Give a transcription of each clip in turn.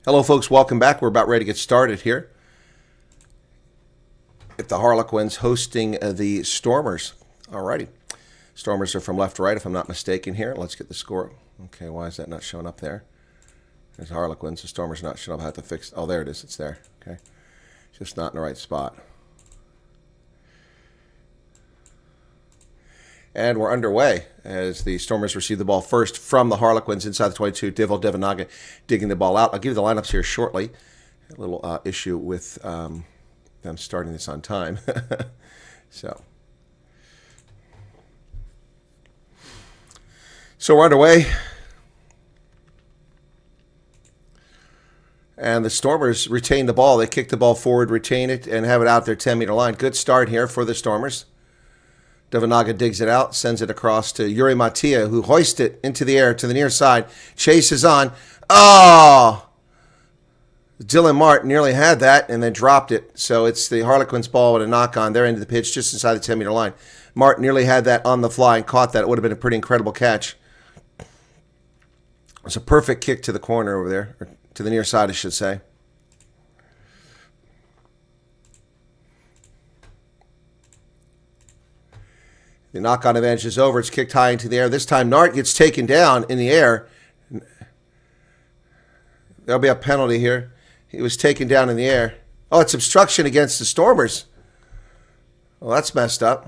Hello, folks. Welcome back. We're about ready to get started here at the Harlequins hosting the Stormers. Alrighty. Stormers are from left to right, if I'm not mistaken here. Let's get the score. Okay, why is that not showing up there? There's Harlequins. The Stormers not showing up. I have to fix. Oh, there it is. It's there. Okay. Just not in the right spot. And we're underway as the Stormers receive the ball first from the Harlequins inside the 22. Bezuidenhout digging the ball out. I'll give you the lineups here shortly. A little issue with them starting this on time. So we're underway. And the Stormers retain the ball. They kick the ball forward, retain it, and have it out their 10-meter line. Good start here for the Stormers. Bezuidenhout digs it out, sends it across to Yuri Matia, who hoists it into the air to the near side. Chase is on. Oh! Dylan Mart nearly had that and then dropped it. So it's the Harlequins ball with a knock on their end of the pitch just inside the 10-meter line. Mart nearly had that on the fly and caught that. It would have been a pretty incredible catch. It's a perfect kick to the corner over there, or to the near side, I should say. The knock-on advantage is over. It's kicked high into the air. This time, Nart gets taken down in the air. There'll be a penalty here. He was taken down in the air. Oh, it's obstruction against the Stormers. Well, that's messed up.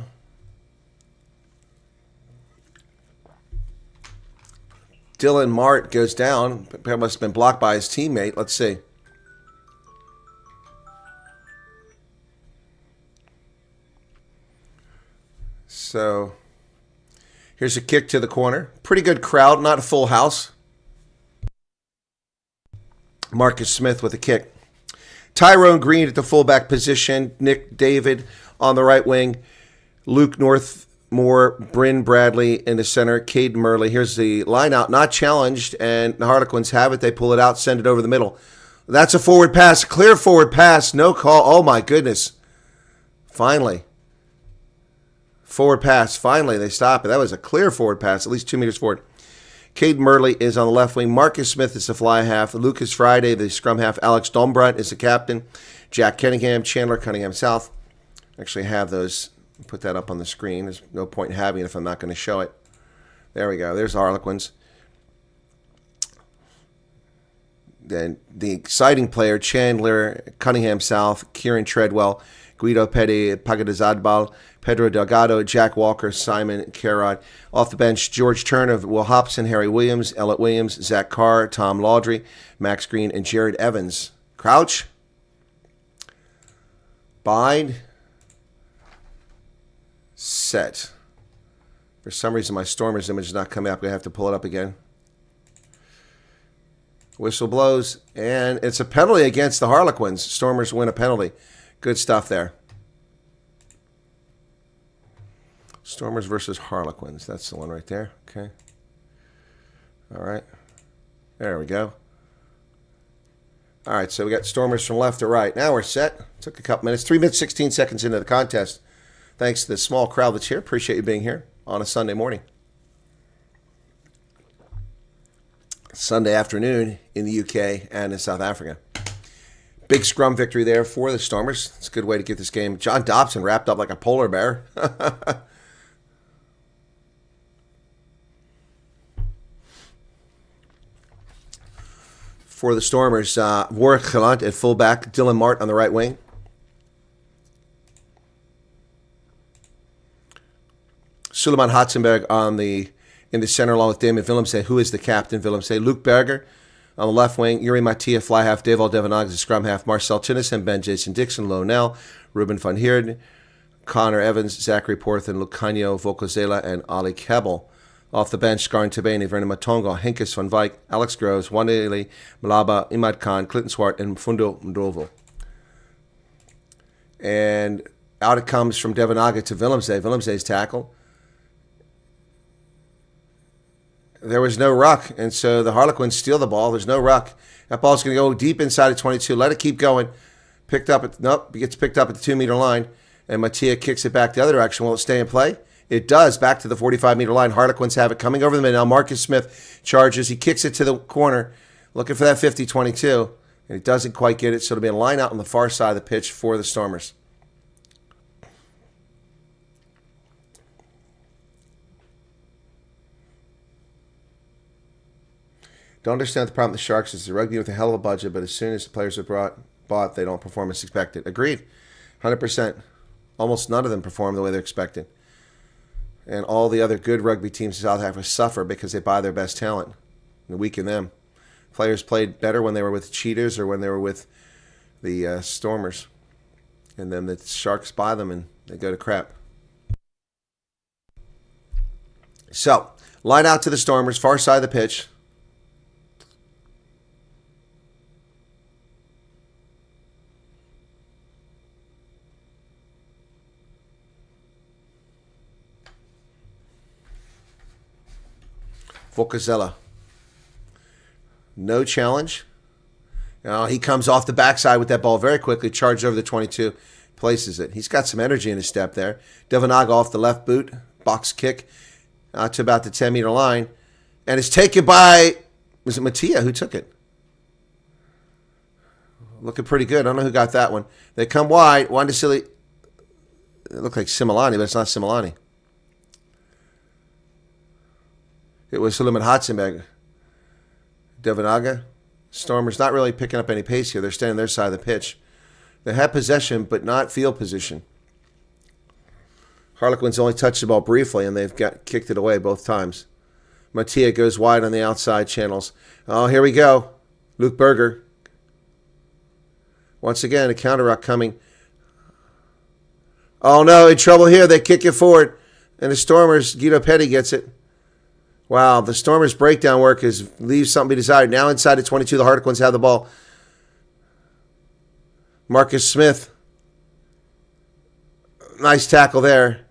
Dylan Mart goes down. It must have been blocked by his teammate. Let's see. So here's a kick to the corner. Pretty good crowd, not a full house. Marcus Smith with a kick. Tyrone Green at the fullback position. Nick David on the right wing. Luke Northmore, Bryn Bradley in the center. Caden Murley. Here's the line out, not challenged, and the Harlequins have it. They pull it out, send it over the middle. That's a forward pass, clear forward pass, no call. Oh my goodness. Finally. Forward pass. Finally, they stop it. That was a clear forward pass, at least 2 meters forward. Caden Murley is on the left wing. Marcus Smith is the fly half. Lucas Friday, the scrum half. Alex Dombrunt is the captain. Jack Kenningham, Chandler Cunningham South. Actually have those. Put that up on the screen. There's no point in having it if I'm not going to show it. There we go. There's the Harlequins. Then the exciting player, Chandler Cunningham South, Kieran Treadwell, Guido Petty, Pagadazadbal, Pedro Delgado, Jack Walker, Simon Carrot. Off the bench, George Turner, Will Hobson, Harry Williams, Ellett Williams, Zach Carr, Tom Laudry, Max Green, and Jared Evans. Crouch. Bind. Set. For some reason, my Stormers image is not coming up. I'm going to have to pull it up again. Whistle blows, and it's a penalty against the Harlequins. Stormers win a penalty. Good stuff there. Stormers versus Harlequins. That's the one right there. Okay. All right. There we go. All right, so we got Stormers from left to right. Now we're set. Took a couple minutes. 3 minutes, 16 seconds into the contest. Thanks to the small crowd that's here. Appreciate you being here on a Sunday morning. Sunday afternoon in the UK and in South Africa. Big scrum victory there for the Stormers. It's a good way to get this game. John Dobson wrapped up like a polar bear. For the Stormers, Warwick Galant at fullback, Dylan Mart on the right wing. Suleiman Hatzenberg in the center along with Damon Willemse, who is the captain, Willemse. Luke Berger on the left wing. Yuri Matia, fly half. Deval Devanag, the scrum half. Marcel Tinnison, Ben Jason Dixon, Lonell, Ruben van Heerden, Connor Evans, Zachary Porthen, Lucanio Vokozela, and Ali Kebel. Off the bench, Scarn Tabane, Vernon Matongo, Henkes van Wyk, Alex Groves, Wandele, Malaba, Imad Khan, Clinton Swart, and Mfundo Mdovo. And out it comes from Devanaga to Willemse. Willemse's tackle. There was no ruck, and so the Harlequins steal the ball. There's no ruck. That ball's going to go deep inside of 22. Let it keep going. Picked up at nope, it gets picked up at the 2 meter line, and Matia kicks it back the other direction. Will it stay in play? It does, back to the 45-meter line. Harlequins have it coming over the middle. Now Marcus Smith charges. He kicks it to the corner, looking for that 50-22. And he doesn't quite get it, so it'll be a line out on the far side of the pitch for the Stormers. Don't understand the problem with the Sharks is the rugby with a hell of a budget, but as soon as the players are bought, they don't perform as expected. Agreed. 100%. Almost none of them perform the way they're expected. And all the other good rugby teams in South Africa suffer because they buy their best talent and weaken them. Players played better when they were with the Cheetahs or when they were with the Stormers. And then the Sharks buy them and they go to crap. So, line out to the Stormers, far side of the pitch. Volkazela. No challenge. Now, he comes off the backside with that ball very quickly, charged over the 22, places it. He's got some energy in his step there. Devanaga off the left boot, box kick to about the 10-meter line, and it's taken by, was it Mattia who took it? Looking pretty good. I don't know who got that one. They come wide. Wandisili, it looked like Similani, but it's not Similani. It was Suleiman Hatzenberg. Devanaga. Stormers not really picking up any pace here. They're staying on their side of the pitch. They have possession, but not field position. Harlequins only touched the ball briefly, and they've kicked it away both times. Mattia goes wide on the outside channels. Oh, here we go. Luke Berger. Once again, a counter ruck coming. Oh, no, in trouble here. They kick it forward. And the Stormers, Guido Petty gets it. Wow, the Stormers' breakdown work leaves something to be desired. Now inside the 22, the Harlequins have the ball. Marcus Smith. Nice tackle there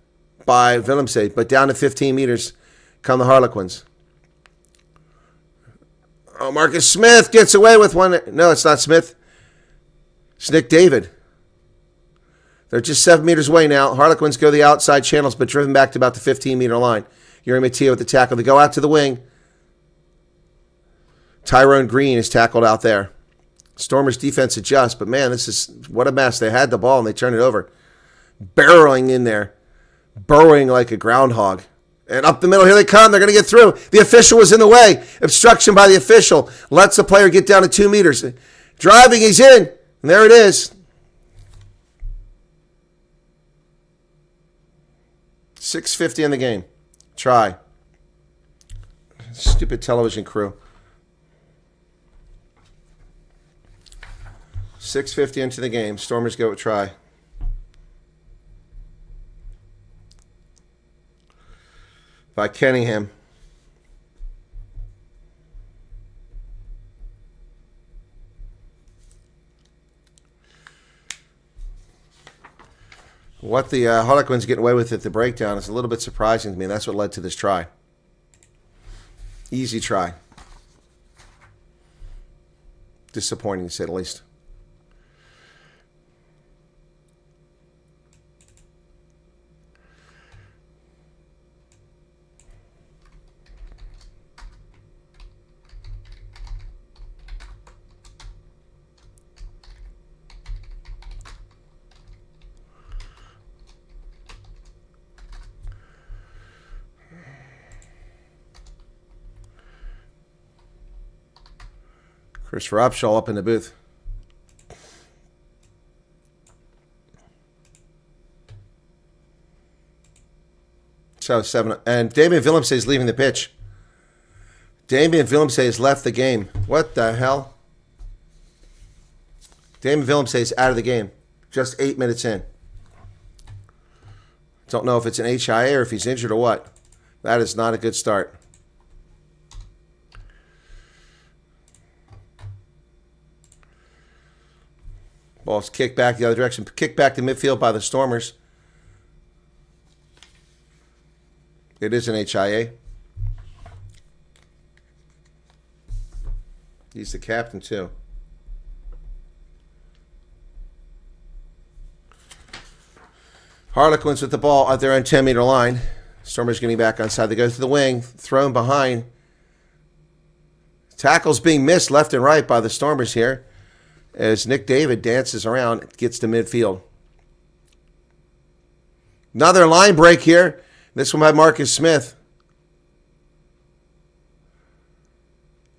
by Willemse. But down to 15 meters come the Harlequins. Oh, Marcus Smith gets away with one. No, it's not Smith. It's Nick David. They're just 7 meters away now. Harlequins go the outside channels, but driven back to about the 15-meter line. Yuri Mattia with the tackle. They go out to the wing. Tyrone Green is tackled out there. Stormers defense adjusts, but man, this is what a mess. They had the ball and they turned it over. Barreling in there. Burrowing like a groundhog. And up the middle, here they come. They're going to get through. The official was in the way. Obstruction by the official. Lets the player get down to 2 meters. Driving, he's in. And there it is. 6:50 in the game. Try. Stupid television crew. 6:50 into the game. Stormers go with try. By Kenningham. What the Harlequins getting away with at the breakdown is a little bit surprising to me. That's what led to this try. Easy try. Disappointing, to say the least. Chris Wyatt up in the booth. So 7. And Damien Willemse is leaving the pitch. Damien Willemse has left the game. What the hell? Damien Willemse is out of the game. Just 8 minutes in. Don't know if it's an HIA or if he's injured or what. That is not a good start. Ball's kicked back the other direction. Kicked back to midfield by the Stormers. It is an HIA. He's the captain, too. Harlequins with the ball at their own 10-meter line. Stormers getting back on side. They go to the wing. Thrown behind. Tackles being missed left and right by the Stormers here. as Nick David dances around, gets to midfield. Another line break here. This one by Marcus Smith.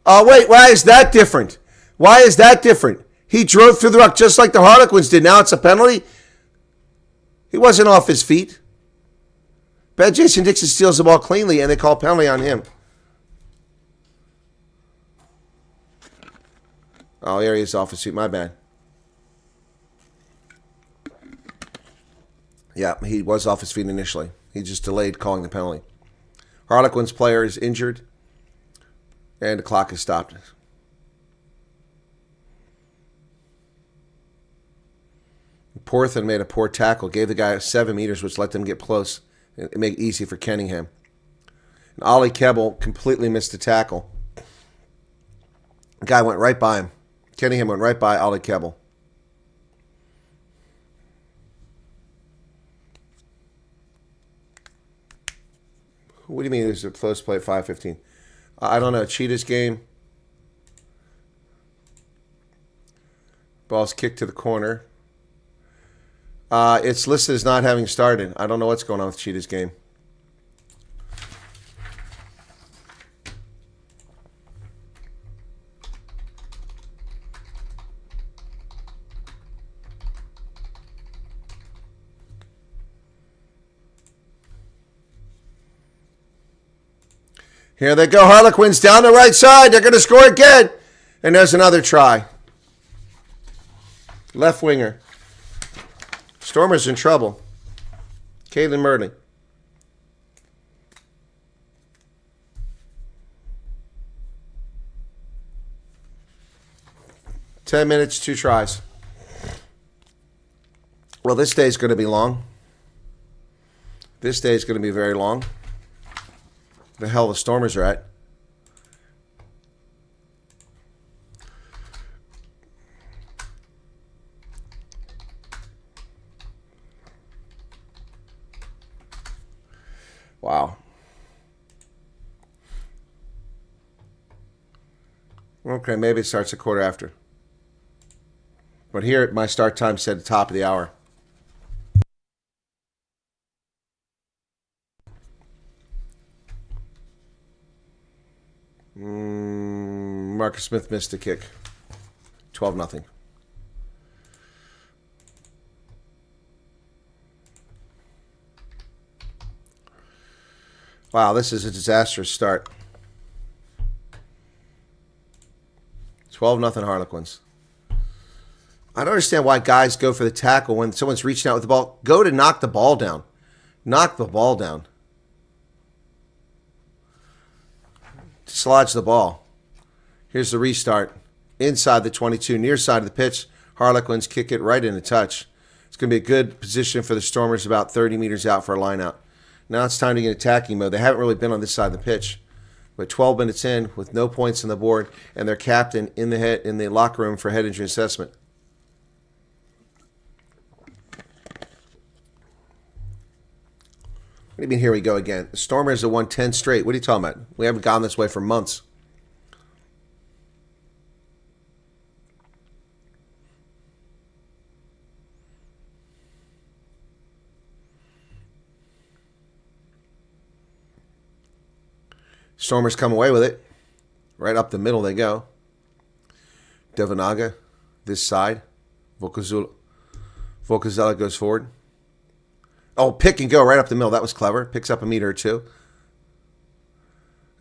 Oh, wait, why is that different? Why is that different? He drove through the ruck just like the Harlequins did. Now it's a penalty? He wasn't off his feet. But Jason Dixon steals the ball cleanly, and they call penalty on him. Oh, there he is off his feet. My bad. Yeah, he was off his feet initially. He just delayed calling the penalty. Harlequins player is injured, and the clock is stopped. Porthen made a poor tackle, gave the guy 7 meters, which let them get close. It made it easy for Kenningham. And Ollie Kebbell completely missed the tackle. The guy went right by him. Kenningham went right by Ollie Kebbell. What do you mean there's a close play at 5:15? I don't know. Cheetah's game. Ball's kicked to the corner. It's listed as not having started. I don't know what's going on with Cheetah's game. Here they go, Harlequins down the right side. They're going to score again. And there's another try. Left winger. Stormers in trouble. Caden Murley. 10 minutes, 2 tries. Well, this day is going to be long. This day is going to be very long. The hell the Stormers are at. Wow. Okay, maybe it starts a quarter after. But here, my start time said the top of the hour. Marcus Smith missed a kick. 12-0. Wow, this is a disastrous start. 12-0 Harlequins. I don't understand why guys go for the tackle when someone's reaching out with the ball. Go to knock the ball down. Knock the ball down. Dislodge the ball. Here's the restart. Inside the 22, near side of the pitch. Harlequins kick it right into touch. It's going to be a good position for the Stormers about 30 meters out for a line out. Now it's time to get attacking mode. They haven't really been on this side of the pitch. But 12 minutes in with no points on the board and their captain in the locker room for head injury assessment. What do you mean here we go again? The Stormers have won 10 straight. What are you talking about? We haven't gone this way for months. Stormers come away with it. Right up the middle they go. Devanaga, this side. Vocazella goes forward. Oh, pick and go right up the middle. That was clever. Picks up a meter or two.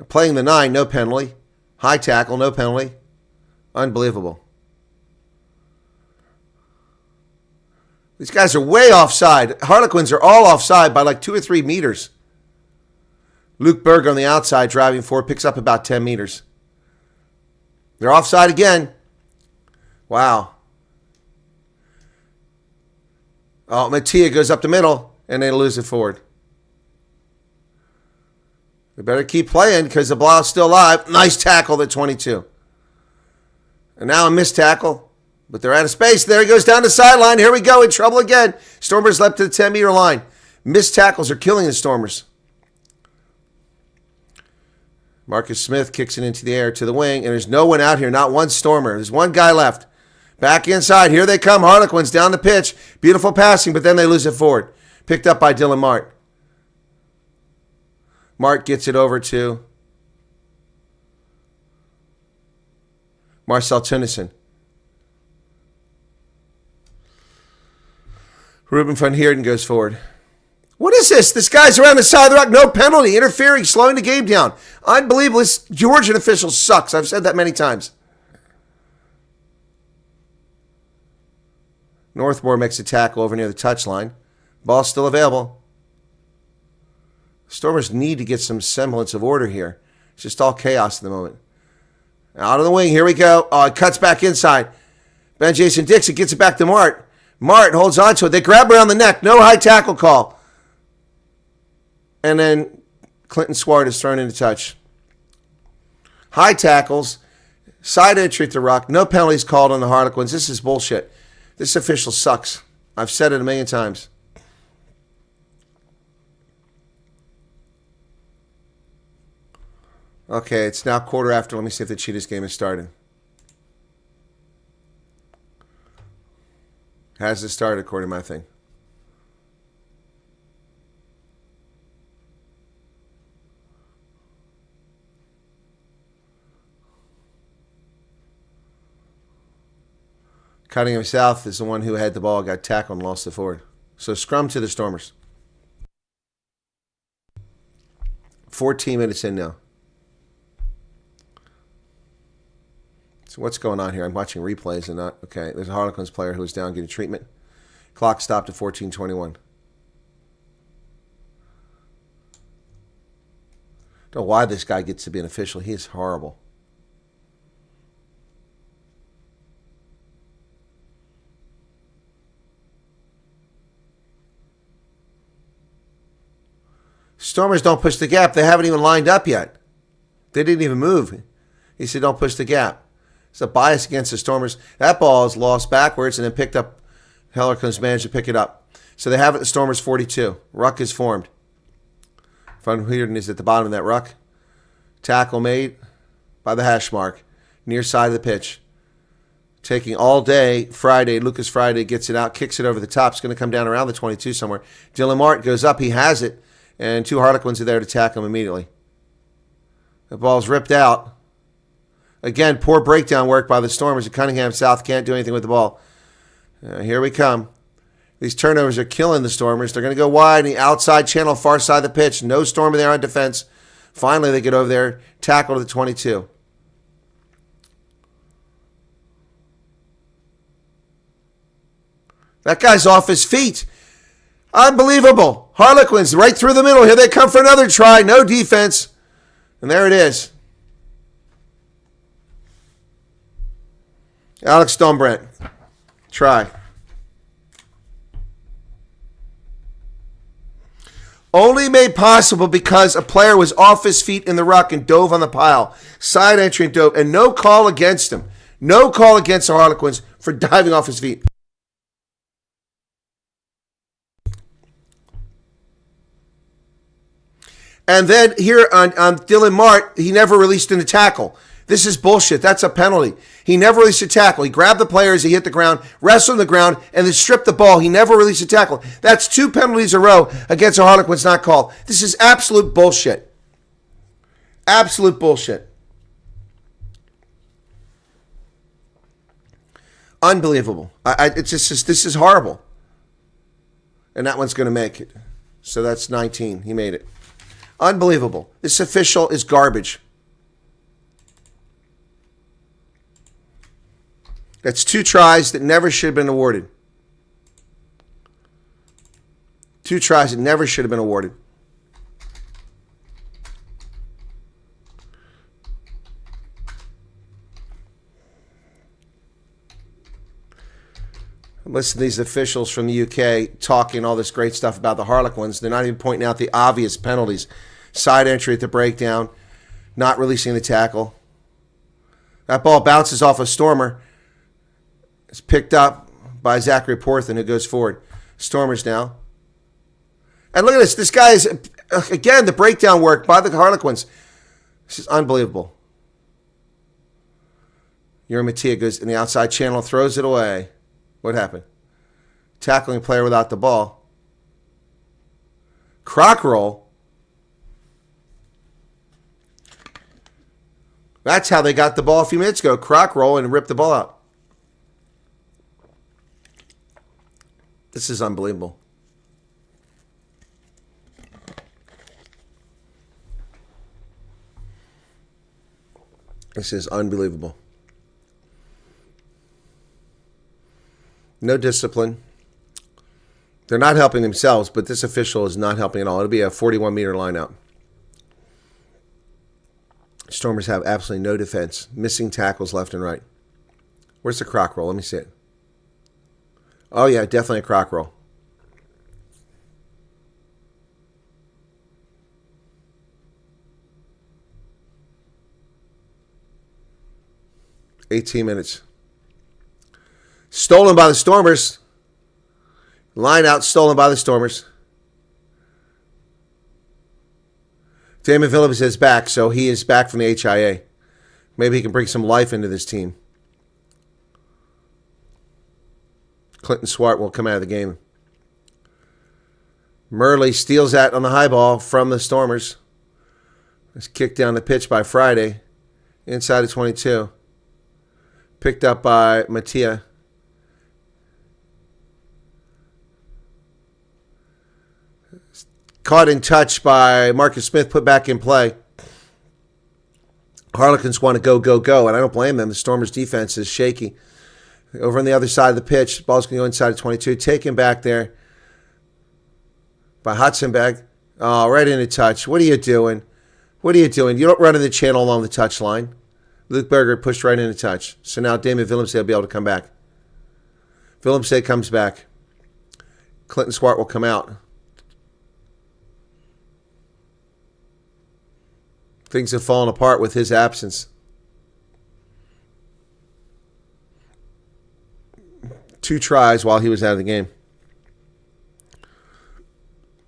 Playing the 9, no penalty. High tackle, no penalty. Unbelievable. These guys are way offside. Harlequins are all offside by like 2 or 3 meters. Luke Berg on the outside driving forward, picks up about 10 meters. They're offside again. Wow. Oh, Mattia goes up the middle, and they lose it forward. They better keep playing because the ball's still alive. Nice tackle at 22. And now a missed tackle, but they're out of space. There he goes down the sideline. Here we go, in trouble again. Stormers left to the 10-meter line. Missed tackles are killing the Stormers. Marcus Smith kicks it into the air to the wing, and there's no one out here, not one Stormer. There's one guy left. Back inside. Here they come. Harlequins down the pitch. Beautiful passing, but then they lose it forward. Picked up by Dylan Mart. Mart gets it over to Marcel Tunison. Ruben van Heerden goes forward. What is this? This guy's around the side of the rock. No penalty. Interfering, slowing the game down. Unbelievable. This Georgian official sucks. I've said that many times. Northmore makes a tackle over near the touchline. Ball's still available. Stormers need to get some semblance of order here. It's just all chaos at the moment. Out of the wing. Here we go. Oh, it cuts back inside. Ben Jason Dixon gets it back to Mart. Mart holds on to it. They grab around the neck. No high tackle call. And then Clinton Swart is thrown into touch. High tackles. Side entry at the ruck. No penalties called on the Harlequins. This is bullshit. This official sucks. I've said it a million times. Okay, it's now quarter after. Let me see if the Cheetahs game has started. Has it started according to my thing? Cunningham South is the one who had the ball, got tackled and lost the forward. So scrum to the Stormers. 14 minutes in now. So what's going on here? I'm watching replays and not... Okay, there's a Harlequins player who was down getting treatment. Clock stopped at 14:21. Don't know why this guy gets to be an official. He is horrible. Stormers don't push the gap. They haven't even lined up yet. They didn't even move. He said, don't push the gap. It's a bias against the Stormers. That ball is lost backwards and then picked up. Harlequins managed to pick it up. So they have it at the Stormers 42. Ruck is formed. Van Heerden is at the bottom of that ruck. Tackle made by the hash mark. Near side of the pitch. Taking all day, Friday, Lucas Friday gets it out, kicks it over the top. It's going to come down around the 22 somewhere. Dylan Mart goes up. He has it. And two Harlequins are there to tackle him immediately. The ball's ripped out. Again, poor breakdown work by the Stormers. Cunningham South can't do anything with the ball. Here we come. These turnovers are killing the Stormers. They're going to go wide in the outside channel, far side of the pitch. No Stormer there on defense. Finally, they get over there, tackle to the 22. That guy's off his feet. Unbelievable. Harlequins right through the middle. Here they come for another try. No defense. And there it is. Alex Stonebrandt. Try. Only made possible because a player was off his feet in the ruck and dove on the pile. Side entry and dove. And no call against him. No call against the Harlequins for diving off his feet. And then here on Dylan Mart, he never released in the tackle. This is bullshit. That's a penalty. He never released a tackle. He grabbed the player as he hit the ground, wrestled on the ground, and then stripped the ball. He never released a tackle. That's two penalties in a row against the Harlequins not called. This is absolute bullshit. Absolute bullshit. Unbelievable. This is horrible. And that one's going to make it. So that's 19. He made it. Unbelievable. This official is garbage. That's two tries that never should have been awarded. Two tries that never should have been awarded. Listen to these officials from the UK talking all this great stuff about the Harlequins. They're not even pointing out the obvious penalties. Side entry at the breakdown, not releasing the tackle. That ball bounces off a Stormer. It's picked up by Zachary Porthen, who goes forward. Stormers now. And look at this. This guy is, again, the breakdown work by the Harlequins. This is unbelievable. Yuri Mattia goes in the outside channel, throws it away. What happened? Tackling player without the ball. Croc roll. That's how they got the ball a few minutes ago. Croc roll and rip the ball out. This is unbelievable. This is unbelievable. No discipline. They're not helping themselves, but this official is not helping at all. It'll be a 41-meter line out. Stormers have absolutely no defense. Missing tackles left and right. Where's the croc roll? Let me see it. Oh, yeah, definitely a croc roll. $18 minutes. Stolen by the Stormers. Line out, stolen by the Stormers. Damon Phillips is back, so he is back from the HIA. Maybe he can bring some life into this team. Clinton Swart will come out of the game. Murley steals that on the high ball from the Stormers. It's kicked down the pitch by Friday. Inside of 22. Picked up by Mattia. Caught in touch by Marcus Smith, put back in play. Harlequins want to go, go, go, and I don't blame them. The Stormers' defense is shaky. Over on the other side of the pitch, the ball's going to go inside of 22. Taken back there by Hudson-Beg. Oh, right into touch. What are you doing? What are you doing? You don't run in the channel along the touch line. Luke Berger pushed right into touch. So now Damon Willemse will be able to come back. Willemse comes back. Clinton Swart will come out. Things have fallen apart with his absence. 2 tries while he was out of the game.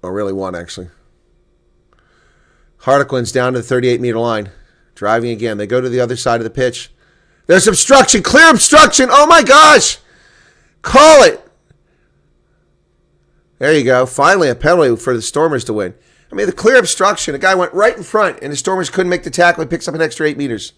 Or really 1, actually. Harlequins down to the 38-meter line. Driving again. They go to the other side of the pitch. There's obstruction. Clear obstruction. Oh, my gosh. Call it. There you go. Finally, a penalty for the Stormers to win. I mean, the clear obstruction. A guy went right in front, and the Stormers couldn't make the tackle. He picks up an extra 8 meters.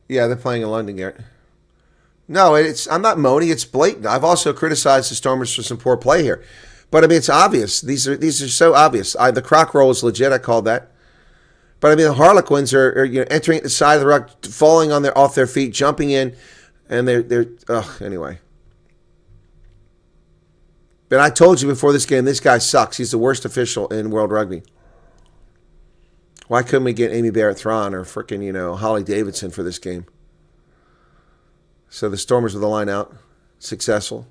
Yeah, they're playing in London, Garrett. No, I'm not moaning. It's blatant. I've also criticized the Stormers for some poor play here. But, I mean, it's obvious. These are so obvious. The croc roll is legit. I called that. But I mean, the Harlequins are entering at the side of the ruck, falling off their feet, jumping in, and they're anyway. But I told you before this game, this guy sucks. He's the worst official in World Rugby. Why couldn't we get Amy Barrett-Thron or frickin' Holly Davidson for this game? So the Stormers with the line out, successful.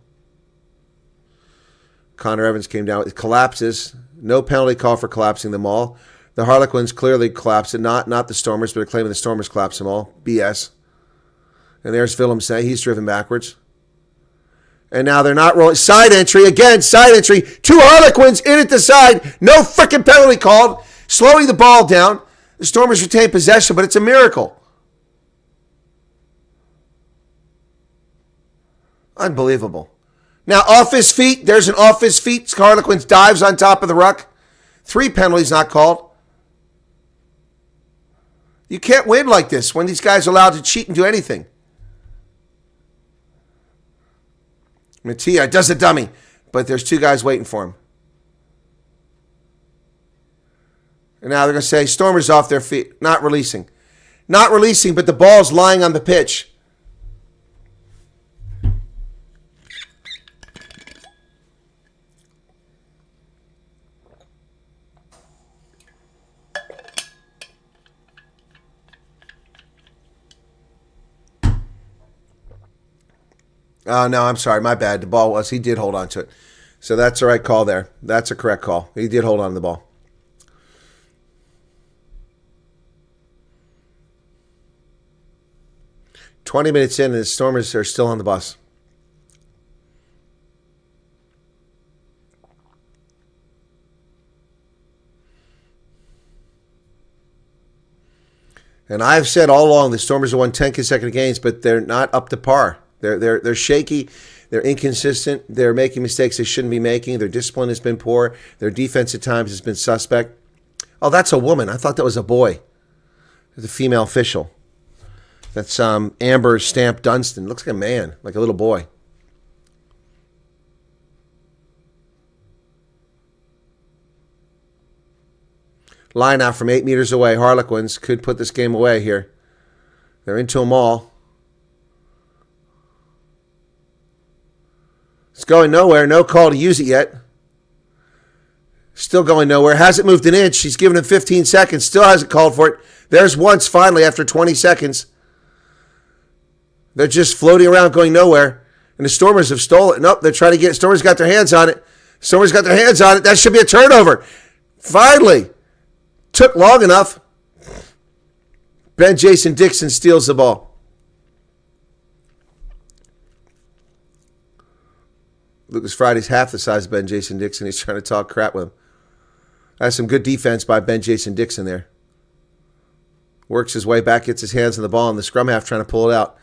Connor Evans came down. It collapses. No penalty call for collapsing them all. The Harlequins clearly collapsed it. Not the Stormers, but they're claiming the Stormers collapsed them all. BS. And there's Willemse. He's driven backwards. And now they're not rolling. Side entry. Again, side entry. 2 Harlequins in at the side. No freaking penalty called. Slowing the ball down. The Stormers retain possession, but it's a miracle. Unbelievable. Now, off his feet. There's an off his feet. Harlequins dives on top of the ruck. 3 penalties not called. You can't win like this when these guys are allowed to cheat and do anything. Mattia does a dummy, but there's 2 guys waiting for him. And now they're going to say, Stormers off their feet. Not releasing. Not releasing, but the ball's lying on the pitch. Oh, no, I'm sorry. My bad. The ball he did hold on to it. So that's the right call there. That's a correct call. He did hold on to the ball. "20 minutes in, and the Stormers are still on the bus. And I've said all along the Stormers have won 10 consecutive games, but they're not up to par. They're shaky. They're inconsistent. They're making mistakes they shouldn't be making. Their discipline has been poor. Their defense at times has been suspect. Oh, that's a woman. I thought that was a boy. It's a female official. That's Amber Stamp Dunstan. Looks like a man, like a little boy. Line out from 8 meters away. Harlequins could put this game away here. They're into them all. It's going nowhere. No call to use it yet. Still going nowhere. Hasn't moved an inch. She's given him 15 seconds. Still hasn't called for it. There's once finally after 20 seconds. They're just floating around going nowhere. And the Stormers have stolen it. Nope, they're trying to get it. Stormers got their hands on it. Stormers got their hands on it. That should be a turnover. Finally. Took long enough. Ben Jason Dixon steals the ball. Lucas Friday's half the size of Ben Jason Dixon. He's trying to talk crap with him. That's some good defense by Ben Jason Dixon there. Works his way back, gets his hands on the ball, and the scrum half trying to pull it out.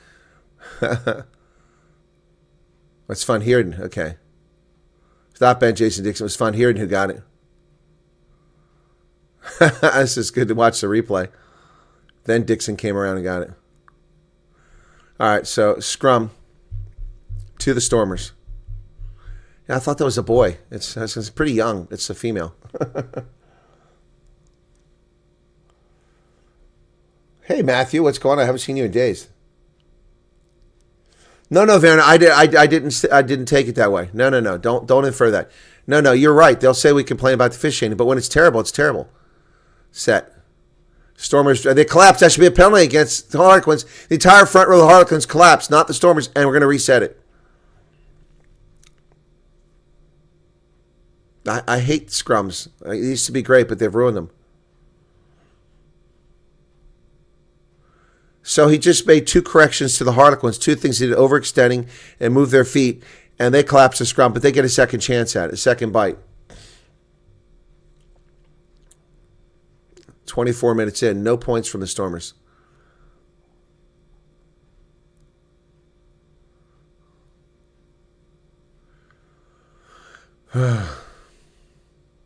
That's Fun Heerden. Okay. It's not Ben Jason Dixon. It was Fun Heerden who got it. This is good to watch the replay. Then Dixon came around and got it. All right, so scrum to the Stormers. Yeah, I thought that was a boy. It's pretty young. It's a female. Hey, Matthew, what's going on? I haven't seen you in days. No, Vanna, I didn't take it that way. No. Don't infer that. No, you're right. They'll say we complain about the officiating, but when it's terrible, it's terrible. Set. Stormers, they collapsed. That should be a penalty against the Harlequins. The entire front row of the Harlequins collapsed, not the Stormers, and we're going to reset it. I hate scrums. It used to be great, but they've ruined them. So he just made 2 corrections to the Harlequins, 2 things he did, overextending and move their feet, and they collapsed the scrum, but they get a second chance at it, a second bite. 24 minutes in, no points from the Stormers.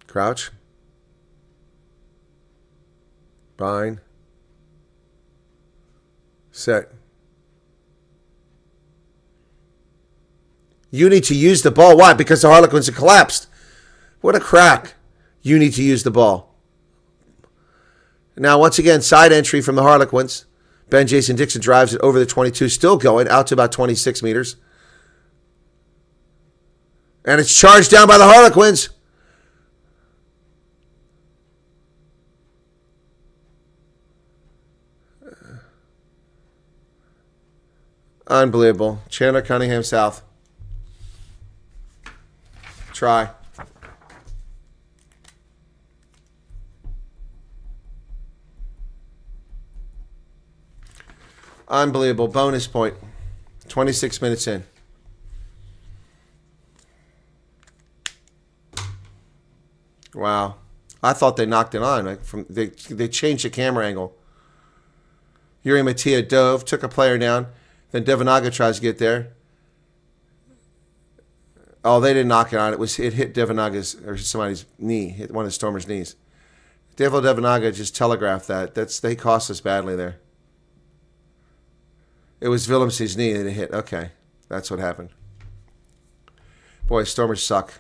Crouch. Bind. Set. You need to use the ball. Why? Because the Harlequins have collapsed. What a crack. You need to use the ball. Now, once again, side entry from the Harlequins. Ben Jason Dixon drives it over the 22, still going out to about 26 meters. And it's charged down by the Harlequins. Unbelievable. Chandler Cunningham South. Try. Unbelievable. Bonus point. 26 minutes in. Wow. I thought they knocked it on. They changed the camera angle. Yuri Mattia dove, took a player down. Then Devanaga tries to get there. Oh, they didn't knock it on. It hit Devanaga's or somebody's knee, hit one of the Stormers' knees. Devanaga just telegraphed that. They cost us badly there. It was Willemse's knee that it hit. Okay, that's what happened. Boy, Stormers suck.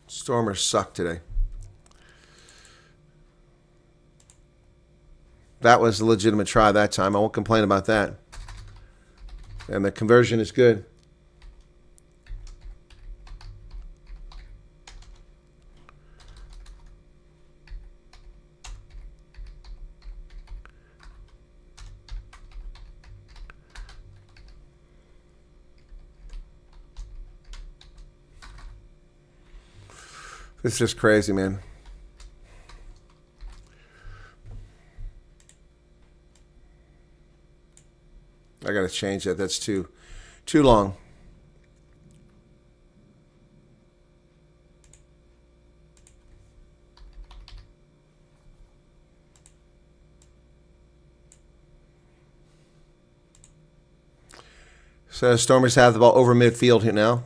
Stormers suck today. That was a legitimate try that time. I won't complain about that. And the conversion is good. It's just crazy, man. I got to change that. That's too long. So Stormers have the ball over midfield here now.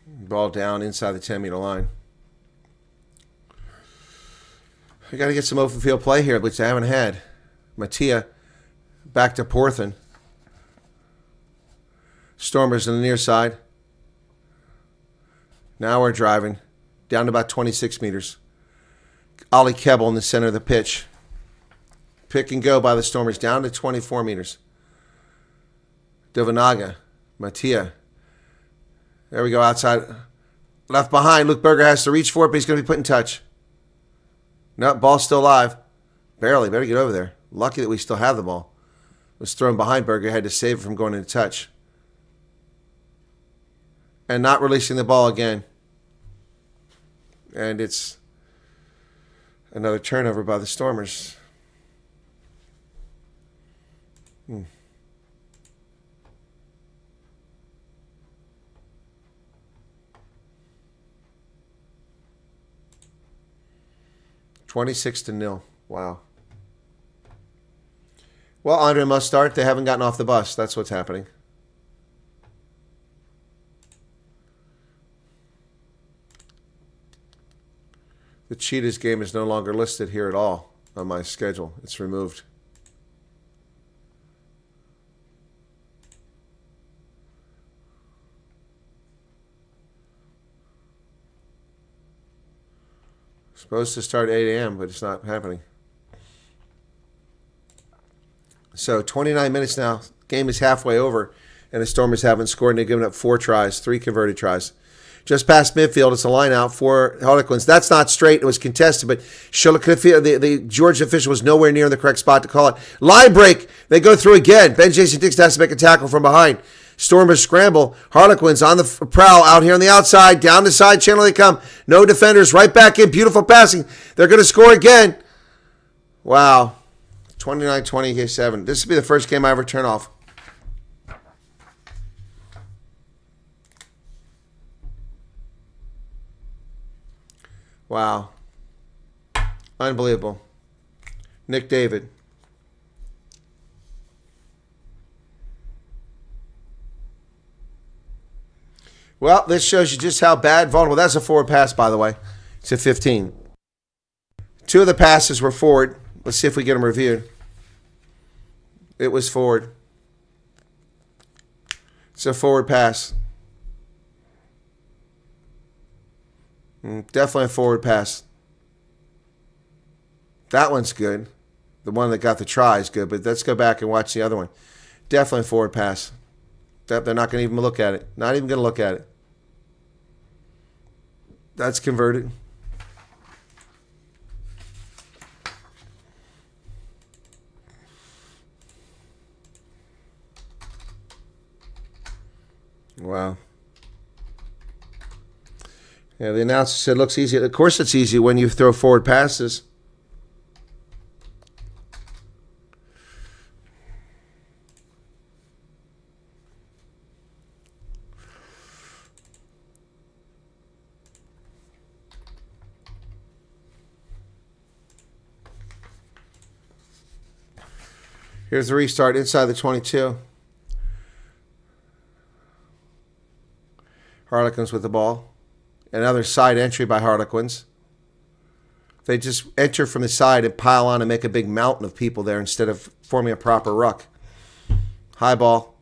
Ball down inside the 10-meter line. We got to get some open field play here, which I haven't had. Mattia back to Porthen. Stormers on the near side. Now we're driving down to about 26 meters. Ollie Kebbel in the center of the pitch. Pick and go by the Stormers down to 24 meters. Dovanaga. Mattia. There we go, outside. Left behind. Luke Berger has to reach for it, but he's going to be put in touch. No, ball's still alive. Barely. Better get over there. Lucky that we still have the ball. It was thrown behind Berger. Had to save it from going into touch. And not releasing the ball again. And it's another turnover by the Stormers. 26-0. Wow. Well, Andre must start. They haven't gotten off the bus. That's what's happening. The Cheetahs game is no longer listed here at all on my schedule. It's removed. Supposed to start 8 a.m., but it's not happening. So 29 minutes now. Game is halfway over, and the Stormers haven't scored, and they've given up 4 tries, 3 converted tries. Just past midfield, it's a line out for Harlequins. That's not straight. It was contested, but the Georgia official was nowhere near the correct spot to call it. Line break. They go through again. Ben Jason Dix has to make a tackle from behind. Stormers scramble. Harlequins on the prowl out here on the outside. Down the side channel they come. No defenders. Right back in. Beautiful passing. They're going to score again. Wow. 29-27. This will be the first game I ever turn off. Wow. Unbelievable. Nick David. Well, this shows you just how bad, vulnerable. That's a forward pass, by the way. It's a 15. 2 of the passes were forward. Let's see if we get them reviewed. It was forward. It's a forward pass. Definitely a forward pass. That one's good. The one that got the try is good, but let's go back and watch the other one. Definitely a forward pass. They're not going to even look at it. Not even going to look at it. That's converted. Wow. Yeah, the announcer said it looks easy. Of course it's easy when you throw forward passes. Here's the restart inside the 22. Harlequins with the ball. Another side entry by Harlequins. They just enter from the side and pile on and make a big mountain of people there instead of forming a proper ruck. High ball.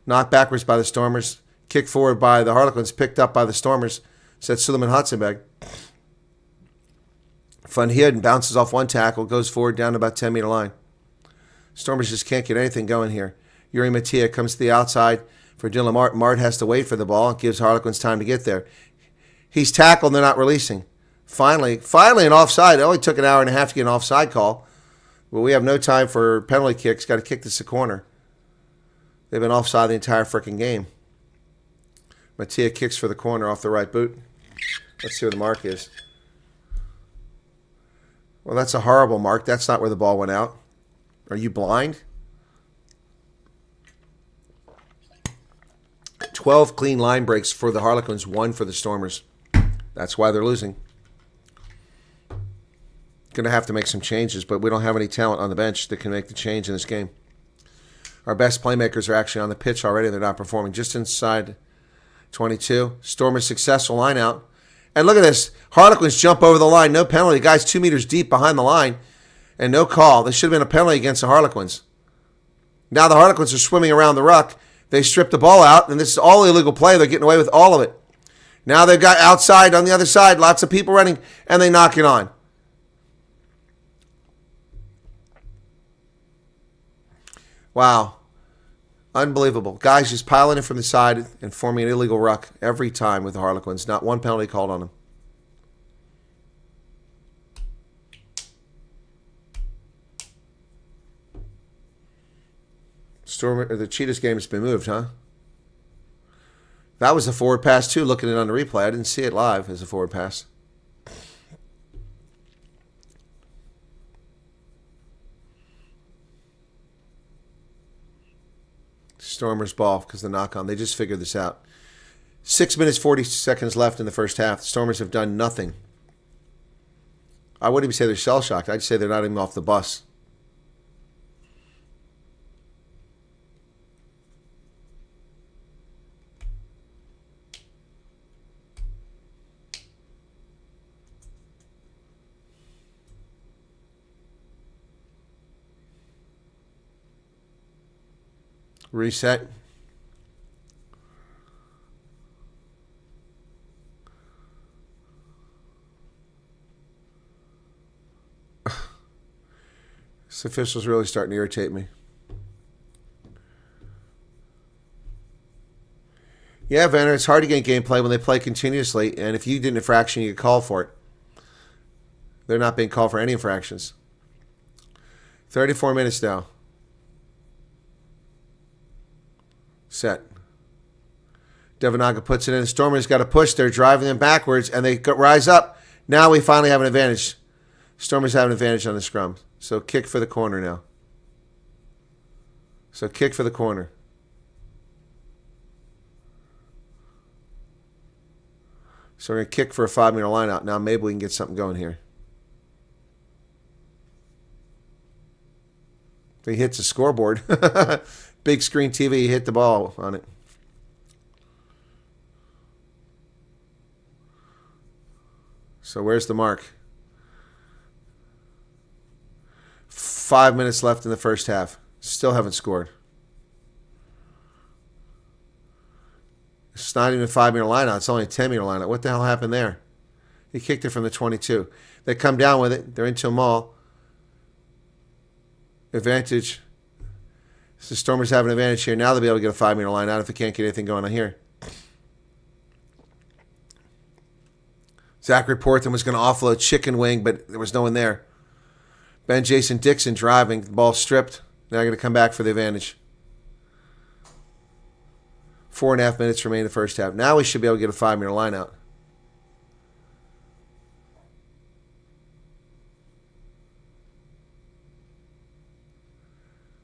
Knocked backwards by the Stormers. Kicked forward by the Harlequins. Picked up by the Stormers. Said Suleiman Hatzenberg. Van Heerden bounces off one tackle. Goes forward down to about 10-meter line. Stormers just can't get anything going here. Yuri Mattia comes to the outside for Dylan Mart. Mart has to wait for the ball. Gives Harlequins time to get there. He's tackled and they're not releasing. Finally an offside. It only took an hour and a half to get an offside call. Well, we have no time for penalty kicks. Got to kick this to corner. They've been offside the entire freaking game. Mattia kicks for the corner off the right boot. Let's see where the mark is. Well, that's a horrible mark. That's not where the ball went out. Are you blind? 12 clean line breaks for the Harlequins, 1 for the Stormers. That's why they're losing. Going to have to make some changes, but we don't have any talent on the bench that can make the change in this game. Our best playmakers are actually on the pitch already. They're not performing. Just inside 22. Stormers successful line out. And look at this. Harlequins jump over the line. No penalty. The guy's 2 meters deep behind the line. And no call. There should have been a penalty against the Harlequins. Now the Harlequins are swimming around the ruck. They strip the ball out, and this is all illegal play. They're getting away with all of it. Now they've got outside on the other side, lots of people running, and they knock it on. Wow. Unbelievable. Guys just piling in from the side and forming an illegal ruck every time with the Harlequins. Not one penalty called on them. The Cheetahs game has been moved, huh? That was a forward pass, too, looking at it on the replay. I didn't see it live as a forward pass. Stormers ball because of the knock-on. They just figured this out. 6 minutes, 40 seconds left in the first half. The Stormers have done nothing. I wouldn't even say they're shell-shocked. I'd say they're not even off the bus. Reset. This official's really starting to irritate me. Yeah, Vanner, it's hard to get gameplay when they play continuously, and if you did an infraction, you get called for it. They're not being called for any infractions. 34 minutes now. Set. Devanaga puts it in. Stormers got to push. They're driving them backwards, and they rise up. Now we finally have an advantage. Stormers have an advantage on the scrum. So kick for the corner now. So kick for the corner. So we're going to kick for a 5-meter line out. Now maybe we can get something going here. He hits the scoreboard. Big screen TV, he hit the ball on it. So where's the mark? 5 minutes left in the first half. Still haven't scored. It's not even a 5-meter line out. It's only a 10-meter line out. What the hell happened there? He kicked it from the 22. They come down with it. They're into a maul. Advantage. So the Stormers have an advantage here. Now they'll be able to get a 5-meter line out if they can't get anything going on here. Zachary Portman was going to offload chicken wing, but there was no one there. Ben Jason Dixon driving. The ball stripped. Now they're going to come back for the advantage. 4.5 minutes remain in the first half. Now we should be able to get a 5-meter line out.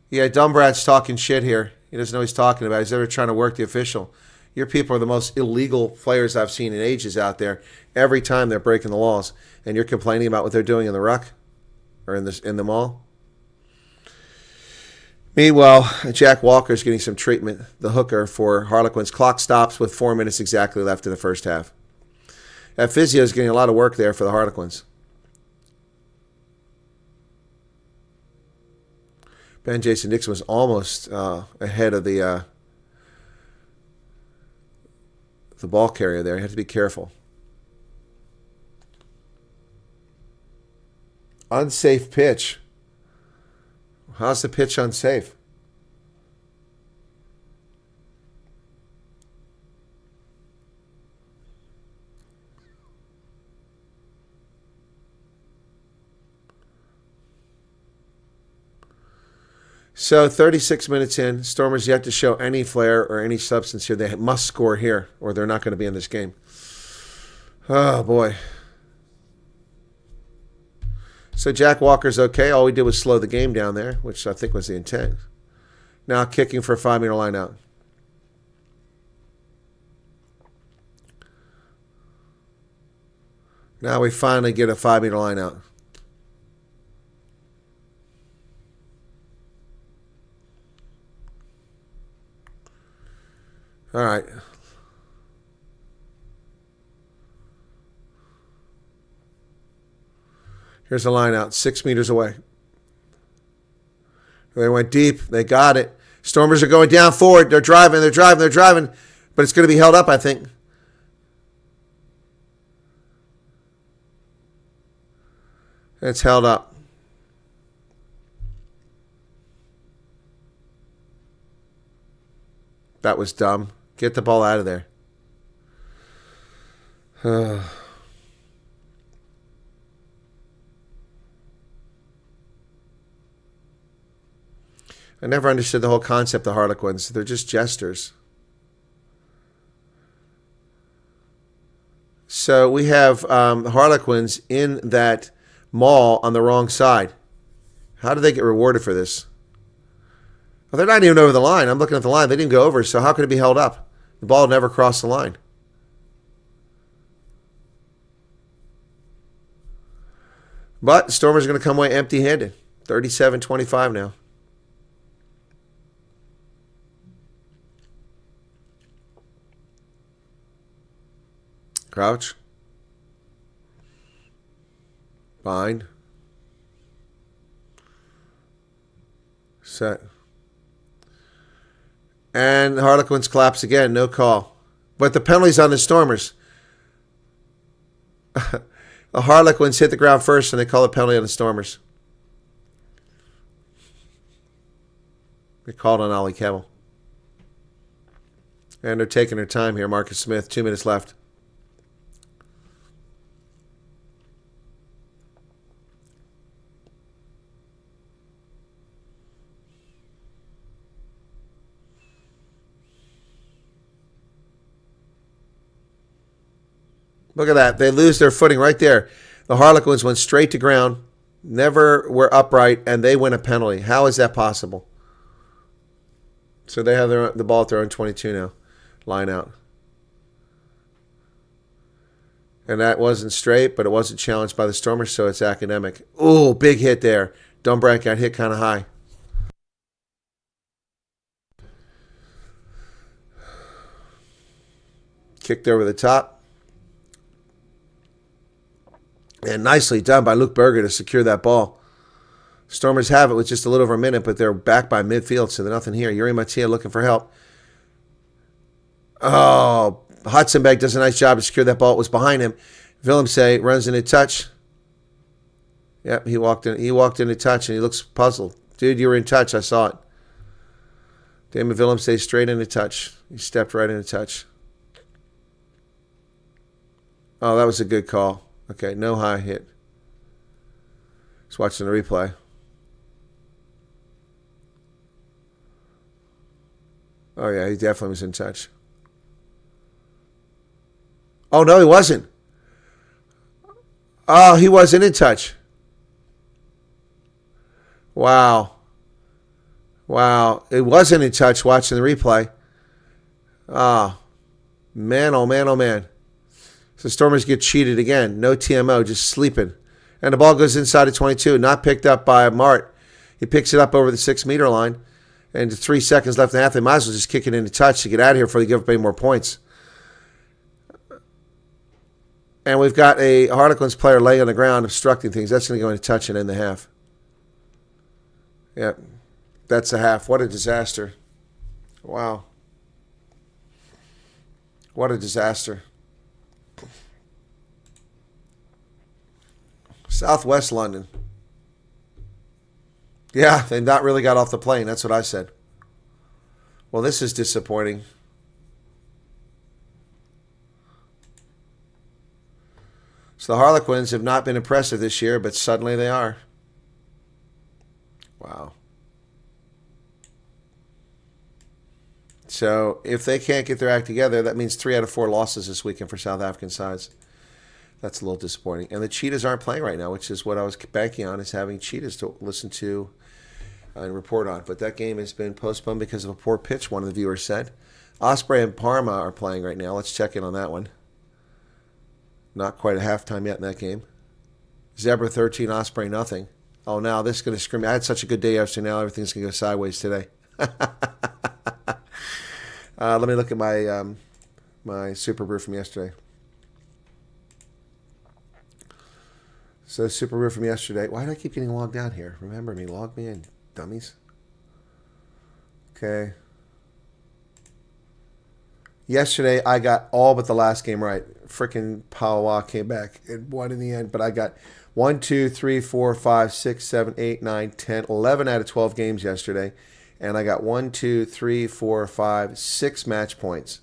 Yeah, Dumbrad's talking shit here. He doesn't know what he's talking about. He's ever trying to work the official. Your people are the most illegal players I've seen in ages out there. Every time they're breaking the laws. And you're complaining about what they're doing in the ruck? Or in the mall? Meanwhile, Jack Walker's getting some treatment. The hooker for Harlequins. Clock stops with 4 minutes exactly left in the first half. That physio's getting a lot of work there for the Harlequins. Ben Jason Dixon was almost ahead of the ball carrier there. You have to be careful. Unsafe pitch. How's the pitch unsafe? So 36 minutes in, Stormers yet to show any flair or any substance here. They must score here or they're not going to be in this game. Oh, boy. So Jack Walker's okay. All we did was slow the game down there, which I think was the intent. Now kicking for a 5-meter line out. Now we finally get a 5-meter line out. All right. Here's the line out, 6 meters away. They went deep. They got it. Stormers are going down forward. They're driving. But it's going to be held up, I think. It's held up. That was dumb. Get the ball out of there. I never understood the whole concept of Harlequins. They're just jesters. So we have Harlequins in that mall on the wrong side. How do they get rewarded for this? Well, they're not even over the line. I'm looking at the line. They didn't go over, so how could it be held up? The ball never crossed the line. But the Stormers are going to come away empty-handed. 37-25 now. Crouch. Bind. Set. And Harlequins collapse again. No call. But the penalty's on the Stormers. The Harlequins hit the ground first, and they call a penalty on the Stormers. They called on Ollie Kevel. And they're taking their time here. Marcus Smith, 2 minutes left. Look at that. They lose their footing right there. The Harlequins went straight to ground, never were upright, and they win a penalty. How is that possible? So they have the ball at their own 22 now. Line out. And that wasn't straight, but it wasn't challenged by the Stormers, so it's academic. Ooh, big hit there. Dumbrand got hit kind of high. Kicked over the top. And nicely done by Luke Berger to secure that ball. Stormers have it with just a little over a minute, but they're back by midfield, so they're nothing here. Yuri Mattia looking for help. Oh, Hudson-Begg does a nice job to secure that ball. It was behind him. Willemse runs into touch. Yep, he walked into touch, and he looks puzzled. Dude, you were in touch. I saw it. Damon Willemse straight into touch. He stepped right into touch. Oh, that was a good call. Okay, no high hit. Just watching the replay. Oh, yeah, he definitely was in touch. Oh, no, he wasn't. Oh, he wasn't in touch. Wow. Wow. It wasn't in touch watching the replay. Oh, man, oh, man, oh, man. So Stormers get cheated again. No TMO, just sleeping. And the ball goes inside of 22, not picked up by Mart. He picks it up over the 6 meter line. And 3 seconds left in the half, they might as well just kick it into touch to get out of here before they give up any more points. And we've got a Harlequins player laying on the ground obstructing things. That's going to go into touch and end the half. Yep. That's the half. What a disaster. Wow. What a disaster. Southwest London. Yeah, they not really got off the plane. That's what I said. Well, this is disappointing. So the Harlequins have not been impressive this year, but suddenly they are. Wow. So if they can't get their act together, that means 3 out of 4 losses this weekend for South African sides. That's a little disappointing. And the Cheetahs aren't playing right now, which is what I was banking on, is having Cheetahs to listen to and report on. But that game has been postponed because of a poor pitch, one of the viewers said. Osprey and Parma are playing right now. Let's check in on that one. Not quite a halftime yet in that game. Zebra 13, Osprey nothing. Oh, now this is going to scream. I had such a good day yesterday. Now everything's going to go sideways today. Let me look at my my Super Brew from yesterday. So Super Brew from yesterday. Why do I keep getting logged out here? Remember me. Log me in, dummies. Okay. Yesterday, I got all but the last game right. Freaking Pawa came back and won in the end. But I got 1, 2, 3, 4, 5, 6, 7, 8, 9, 10, 11 out of 12 games yesterday. And I got 1, 2, 3, 4, 5, 6 match points.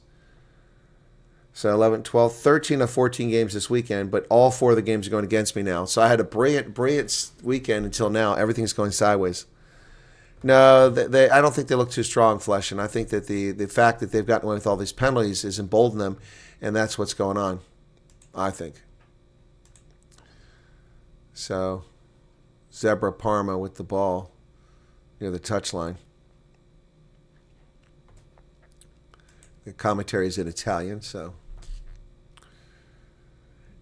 So 11, 12, 13 of 14 games this weekend. But all 4 of the games are going against me now. So I had a brilliant weekend until now. Everything's going sideways. No, I don't think they look too strong, Flesh, and I think that the fact that they've gotten away with all these penalties has emboldened them, and that's what's going on, I think. So, Zebra Parma with the ball near the touchline. The commentary is in Italian, so.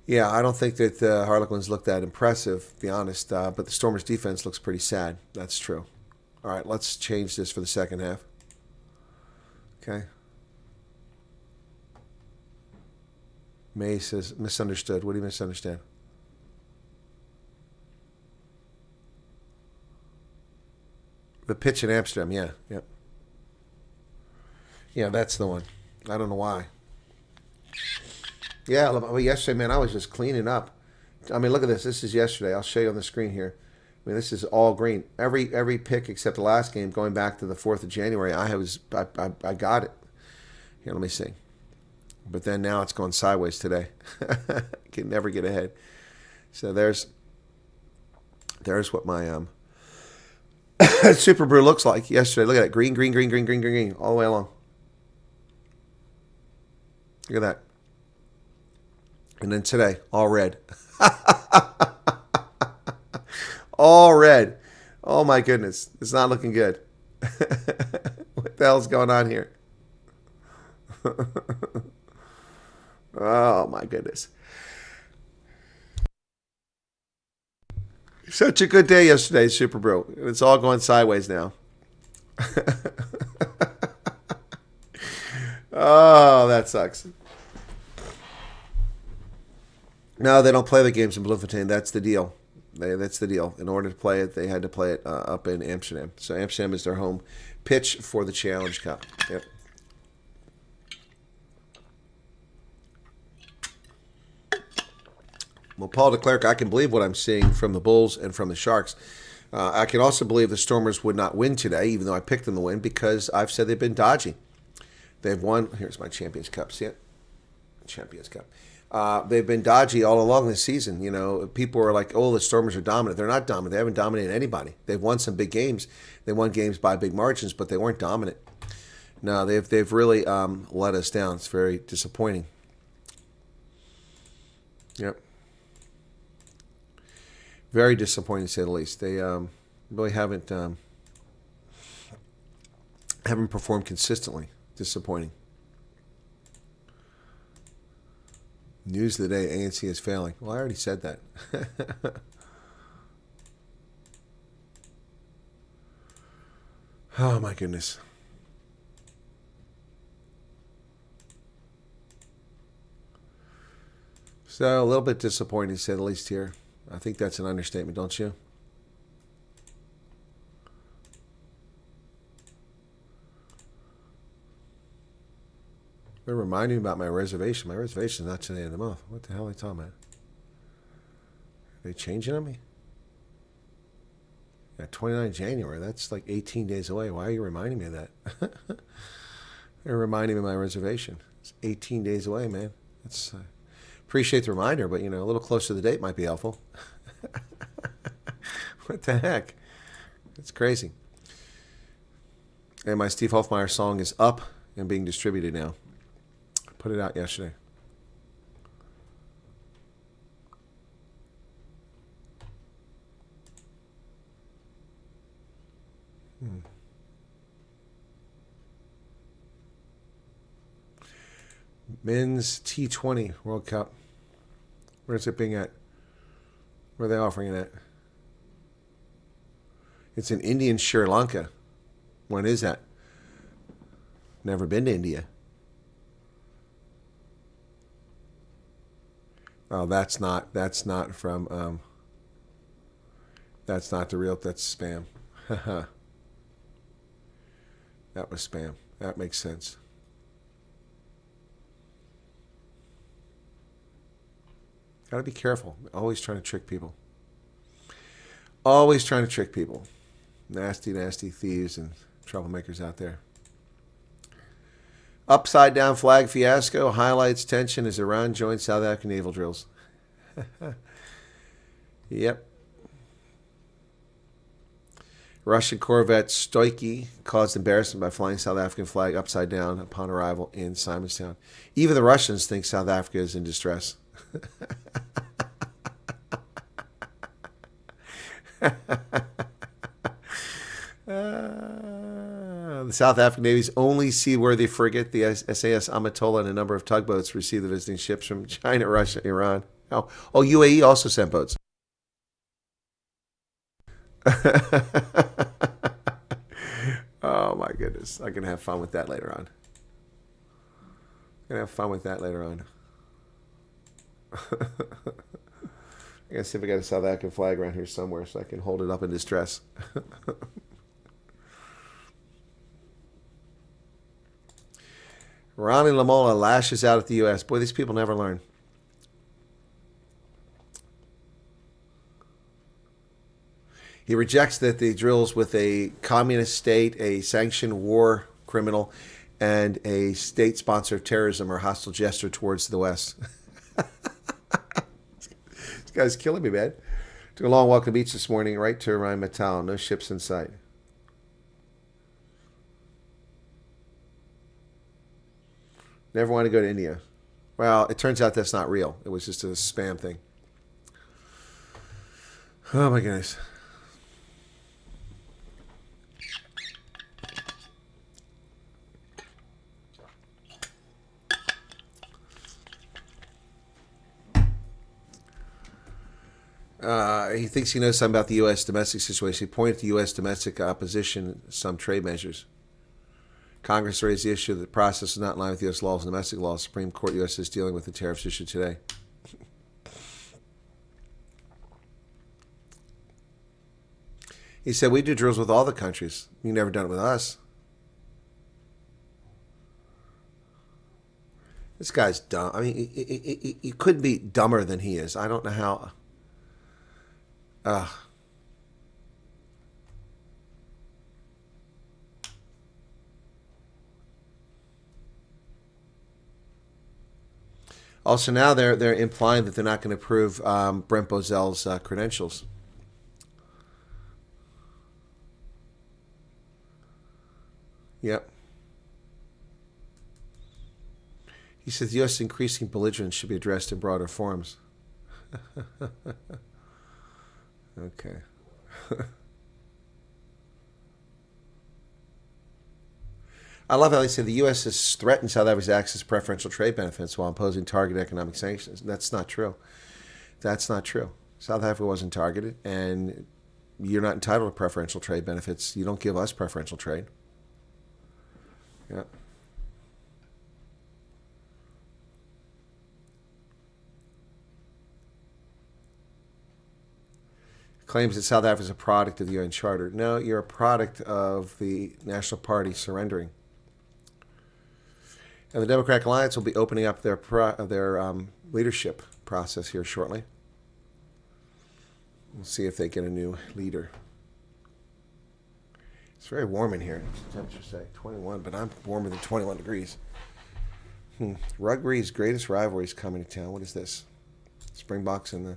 Yeah, I don't think that the Harlequins look that impressive, to be honest, but the Stormers' defense looks pretty sad. That's true. All right, let's change this for the second half. Okay. May says, misunderstood. What do you misunderstand? The pitch in Amsterdam, yeah. Yep. Yeah, that's the one. I don't know why. Yeah, well, yesterday, man, I was just cleaning up. I mean, look at this. This is yesterday. I'll show you on the screen here. I mean, this is all green. Every pick except the last game, going back to the 4th of January, I got it. Here, let me see. But then now it's going sideways today. Can never get ahead. So there's what my Super Brew looks like yesterday. Look at that. Green, green, green, green, green, green, green, all the way along. Look at that. And then today, all red. All red. Oh, my goodness. It's not looking good. What the hell's going on here? Oh, my goodness. Such a good day yesterday, Super Bro. It's all going sideways now. Oh, that sucks. No, they don't play the games in Bloemfontein. That's the deal. That's the deal. In order to play it, they had to play it up in Amsterdam. So Amsterdam is their home pitch for the Challenge Cup. Yep. Well, Paul de Klerk, I can believe what I'm seeing from the Bulls and from the Sharks. I can also believe the Stormers would not win today, even though I picked them to win, because I've said they've been dodgy. They've won. Here's my Champions Cup. See it? Champions Cup. They've been dodgy all along this season. You know, people are like, "Oh, the Stormers are dominant." They're not dominant. They haven't dominated anybody. They've won some big games. They won games by big margins, but they weren't dominant. No, they've really let us down. It's very disappointing. Yep. Very disappointing, to say the least. They really haven't performed consistently. Disappointing. News of the day, ANC is failing. Well, I already said that. Oh, my goodness. So, a little bit disappointing, to say the least, here. I think that's an understatement, don't you? They're reminding me about my reservation. My reservation is not to the end of the month. What the hell are they talking about? Are they changing on me? Yeah, 29 January. That's like 18 days away. Why are you reminding me of that? They're reminding me of my reservation. It's 18 days away, man. That's appreciate the reminder, but, you know, a little closer to the date might be helpful. What the heck? It's crazy. And my Steve Hofmeyer song is up and being distributed now. Put it out yesterday. Men's T20 World Cup. Where's it being at? Where are they offering it at? It's in India and Sri Lanka. When is that? Never been to India. Oh, that's not from, that's not the real, that's spam. That was spam. That makes sense. Got to be careful. Always trying to trick people. Always trying to trick people. Nasty, nasty thieves and troublemakers out there. Upside down flag fiasco highlights tension as Iran joins South African naval drills. Yep. Russian corvette Stoichi caused embarrassment by flying South African flag upside down upon arrival in Simonstown. Even the Russians think South Africa is in distress. The South African Navy's only seaworthy frigate, the SAS Amatola, and a number of tugboats received the visiting ships from China, Russia, Iran. Oh, UAE also sent boats. Oh my goodness. I'm going to have fun with that later on. I'm going to see if I got a South African flag around here somewhere so I can hold it up in distress. Ronnie Lamola lashes out at the U.S. Boy, these people never learn. He rejects that the drills with a communist state, a sanctioned war criminal, and a state sponsor of terrorism are hostile gesture towards the West. This guy's killing me, man. Took a long walk to the beach this morning, right to Rheinmetall. No ships in sight. Never want to go to India. Well, it turns out that's not real. It was just a spam thing. Oh, my goodness. He thinks he knows something about the U.S. domestic situation. He pointed to U.S. domestic opposition to some trade measures. Congress raised the issue that the process is not in line with U.S. laws and domestic laws. Supreme Court U.S. is dealing with the tariffs issued today. He said, we do drills with all the countries. You've never done it with us. This guy's dumb. I mean, he couldn't be dumber than he is. I don't know how... Also, now they're implying that they're not going to approve Brent Bozell's credentials. Yep. He says the U.S. increasing belligerence should be addressed in broader forums. Okay. I love how they say the U.S. has threatened South Africa's access to preferential trade benefits while imposing targeted economic sanctions. That's not true. That's not true. South Africa wasn't targeted, and you're not entitled to preferential trade benefits. You don't give us preferential trade. Yeah. Claims that South Africa is a product of the UN Charter. No, you're a product of the National Party surrendering. And the Democratic Alliance will be opening up their leadership process here shortly. We'll see if they get a new leader. It's very warm in here. Temperature say 21, but I'm warmer than 21 degrees. Rugby's greatest rivalry is coming to town. What is this? Springboks and the...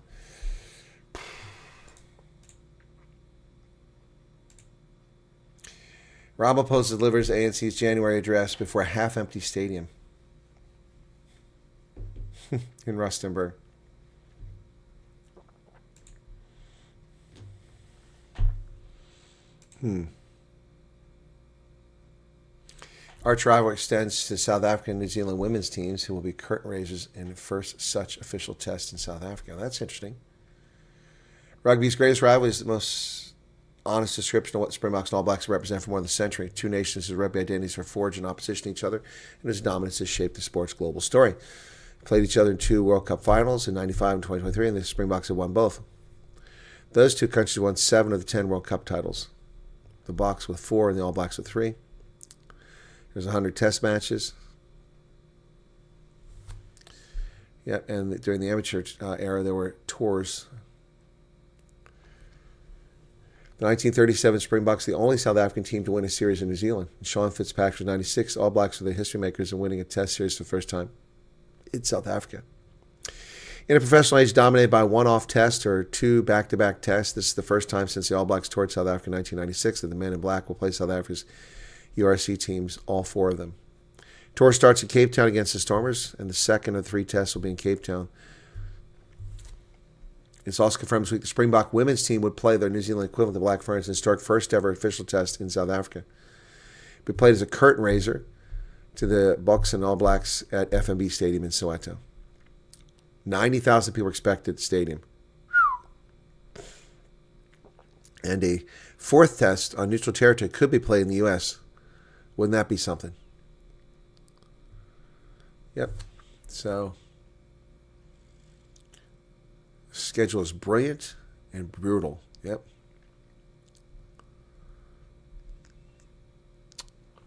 Ramaphosa delivers ANC's January address before a half-empty stadium in Rustenburg. Arch rivalry extends to South African and New Zealand women's teams, who will be curtain raisers in the first such official test in South Africa. That's interesting. Rugby's greatest rivalry is the most honest description of what Springboks and All Blacks represent for more than a century. Two nations whose rugby identities are forged in opposition to each other, and whose dominance has shaped the sport's global story. Played each other in 2 World Cup finals in 95 and 2023, and the Springboks have won both. Those two countries won 7 of the 10 World Cup titles. The Boks with 4 and the All Blacks with 3. There's 100 test matches. Yeah, and during the amateur era, there were tours. The 1937 Springboks, the only South African team to win a series in New Zealand. Sean Fitzpatrick was 96. All Blacks were the history makers in winning a test series for the first time in South Africa. In a professional age dominated by one-off test or 2 back-to-back tests, this is the first time since the All Blacks toured South Africa in 1996 that the men in black will play South Africa's URC teams, all 4 of them. Tour starts in Cape Town against the Stormers, and the second of 3 tests will be in Cape Town. It's also confirmed this week the Springbok women's team would play their New Zealand equivalent, the Black Ferns, in historic first ever official test in South Africa. It will be played as a curtain raiser to the Boks and All Blacks at FNB Stadium in Soweto. 90,000 people expected at the stadium. And a 4th test on neutral territory could be played in the U.S. Wouldn't that be something? Yep. So, schedule is brilliant and brutal. Yep.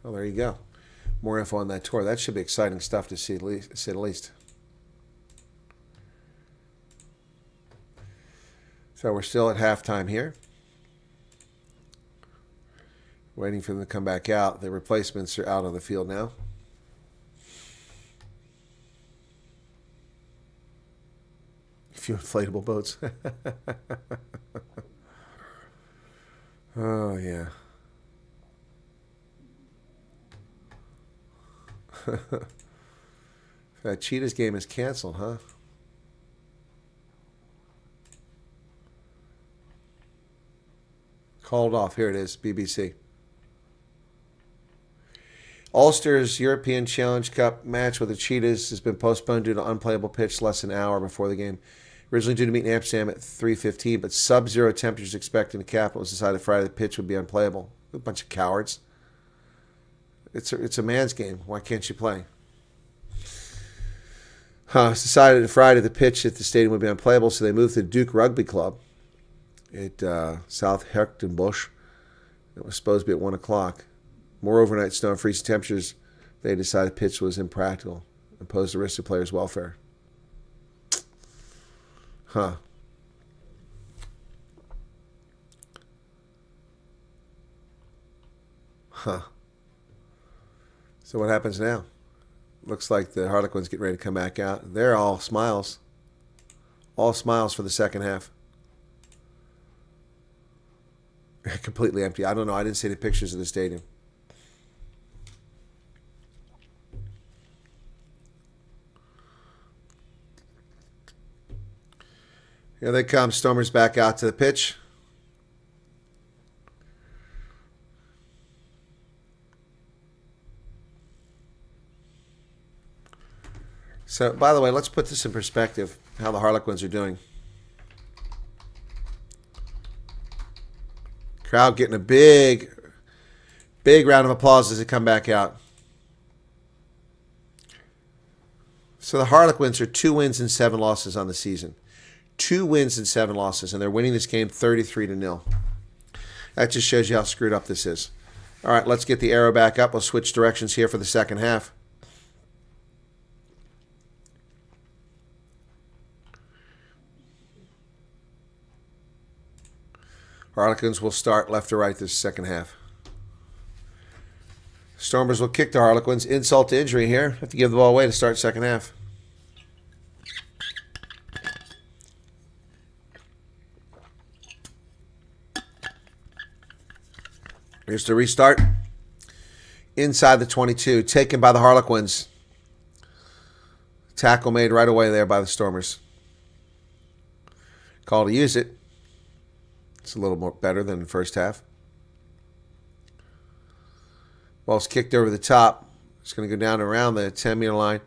Well, there you go. More info on that tour. That should be exciting stuff to see, to say the least. So we're still at halftime here. Waiting for them to come back out. The replacements are out on the field now. A few inflatable boats. Oh, yeah. That Cheetahs game is canceled, huh? Called off. Here it is, BBC. Ulster's European Challenge Cup match with the Cheetahs has been postponed due to unplayable pitch less than an hour before the game. Originally due to meet in Amsterdam at 3:15, but sub-zero temperatures expected in the capital. It was decided Friday the pitch would be unplayable. A bunch of cowards. It's a man's game. Why can't you play? It's decided Friday the pitch at the stadium would be unplayable, so they moved to the Duke Rugby Club at South Herkenbosch. It was supposed to be at 1 o'clock. More overnight snow and freezing temperatures, they decided pitch was impractical and posed a risk to players' welfare. Huh. So what happens now? Looks like the Harlequins get ready to come back out. They're all smiles. All smiles for the second half. Completely empty. I don't know. I didn't see the pictures of the stadium. Here they come. Stormers back out to the pitch. So, by the way, let's put this in perspective, how the Harlequins are doing. Crowd getting a big round of applause as they come back out. So the Harlequins are 2 wins and 7 losses on the season. 2 wins and 7 losses, and they're winning this game 33-0. That just shows you how screwed up this is. All right, let's get the arrow back up. We'll switch directions here for the second half. Harlequins will start left to right this second half. Stormers will kick the Harlequins. Insult to injury here. Have to give the ball away to start second half. Here's the restart. Inside the 22. Taken by the Harlequins. Tackle made right away there by the Stormers. Call to use it. It's a little more better than the first half. Ball's kicked over the top. It's going to go down around the 10-meter line.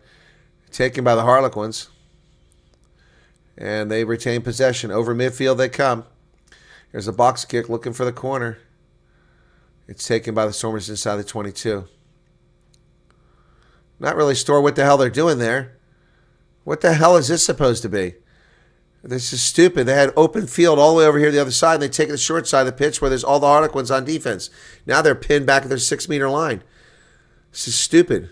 Taken by the Harlequins. And they retain possession. Over midfield they come. There's a box kick looking for the corner. It's taken by the Stormers inside the 22. Not really sure what the hell they're doing there. What the hell is this supposed to be? This is stupid. They had open field all the way over here to the other side, and they take the short side of the pitch where there's all the Harlequins on defense. Now they're pinned back at their 6-meter line. This is stupid.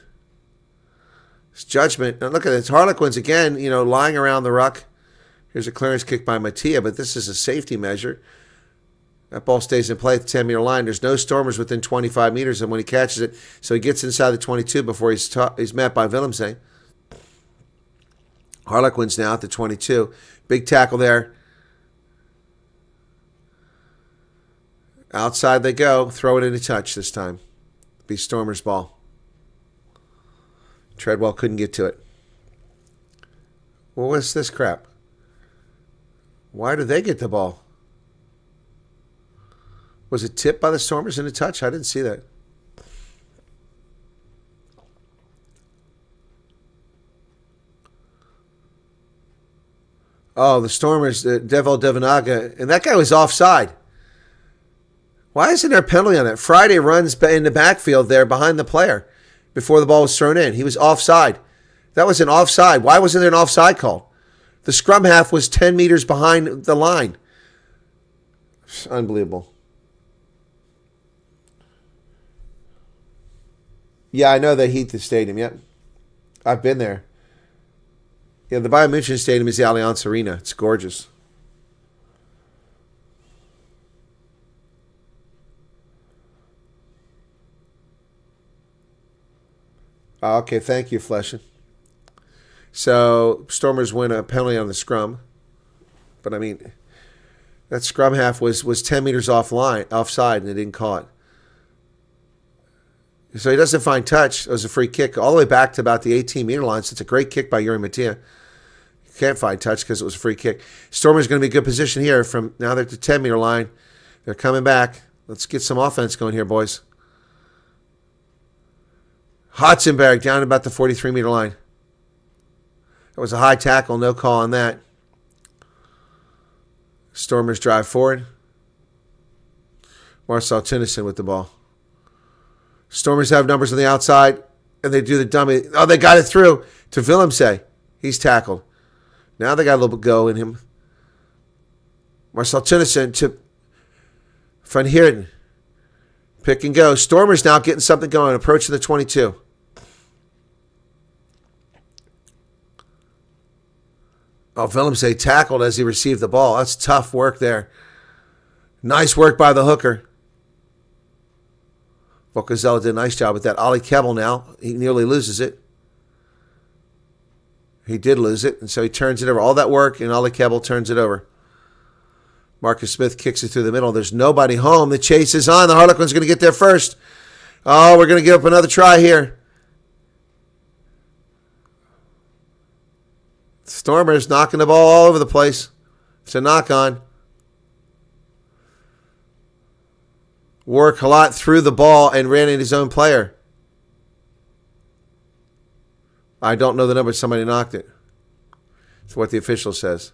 It's judgment. Now look at this. Harlequins again, lying around the ruck. Here's a clearance kick by Mattia, but this is a safety measure. That ball stays in play at the 10-meter line. There's no Stormers within 25 meters, and when he catches it, so he gets inside the 22 before he's met by Willemse. Harlequins now at the 22. Big tackle there. Outside they go. Throw it into touch this time. Be Stormers' ball. Treadwell couldn't get to it. Well, what's this crap? Why did they get the ball? Was it tipped by the Stormers into touch? I didn't see that. Oh, the Stormers, Devil Devanaga, and that guy was offside. Why isn't there a penalty on that? Friday runs in the backfield there behind the player before the ball was thrown in. He was offside. That was an offside. Why wasn't there an offside call? The scrum half was 10 meters behind the line. It's unbelievable. Yeah, I know they heat the stadium. Yep. I've been there. Yeah, the Bayern München Stadium is the Allianz Arena. It's gorgeous. Okay, thank you, Fleshin. So, Stormers win a penalty on the scrum. But, I mean, that scrum half was 10 meters offside, and they didn't call it. So he doesn't find touch. It was a free kick all the way back to about the 18-meter line. So it's a great kick by Yuri Mattia. Can't find touch because it was a free kick. Stormers going to be in good position here from now they're at the 10-meter line. They're coming back. Let's get some offense going here, boys. Hotzenberg down about the 43-meter line. That was a high tackle. No call on that. Stormers drive forward. Marcel Tennyson with the ball. Stormers have numbers on the outside, and they do the dummy. Oh, they got it through to Willemse. He's tackled. Now they got a little bit go in him. Marcel Tennyson to Van Heerden. Pick and go. Stormers now getting something going, approaching the 22. Oh, Willemse tackled as he received the ball. That's tough work there. Nice work by the hooker. Bocazella did a nice job with that. Ali Kebbel now, he nearly loses it. He did lose it, and so he turns it over. All that work, and Ali Kebbel turns it over. Marcus Smith kicks it through the middle. There's nobody home. The chase is on. The Harlequins are going to get there first. Oh, we're going to give up another try here. Stormers knocking the ball all over the place. It's a knock-on. Warwick Halot threw the ball and ran into his own player. I don't know the number. Somebody knocked it. That's what the official says.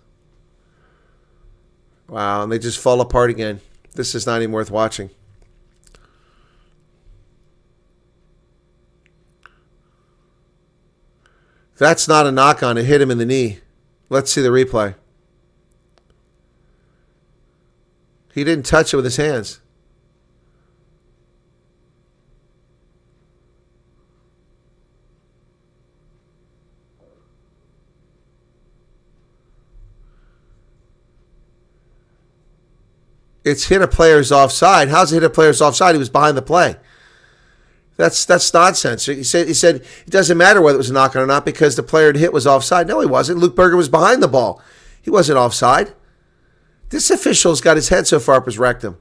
Wow, and they just fall apart again. This is not even worth watching. That's not a knock-on. It hit him in the knee. Let's see the replay. He didn't touch it with his hands. It's hit a player's offside. How's it hit a player's offside? He was behind the play. That's nonsense. He said it doesn't matter whether it was a knock-on or not because the player hit was offside. No, he wasn't. Luke Berger was behind the ball. He wasn't offside. This official's got his head so far up his rectum.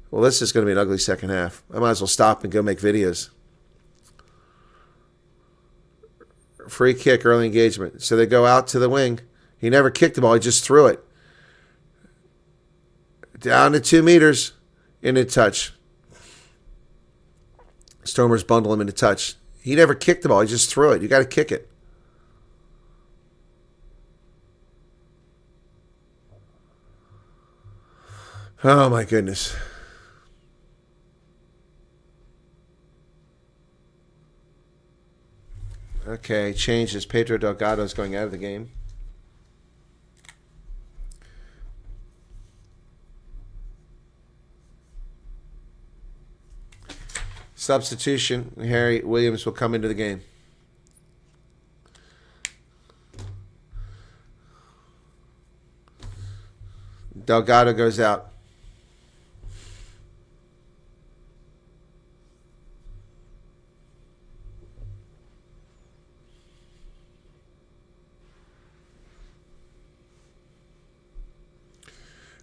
Well, this is going to be an ugly second half. I might as well stop and go make videos. Free kick, early engagement. So they go out to the wing. He never kicked the ball. He just threw it. Down to 2 meters, into touch. Stormers bundle him into touch. He never kicked the ball. He just threw it. You got to kick it. Oh, my goodness. Okay, changes. Pedro Delgado is going out of the game. Substitution. Harry Williams will come into the game. Delgado goes out.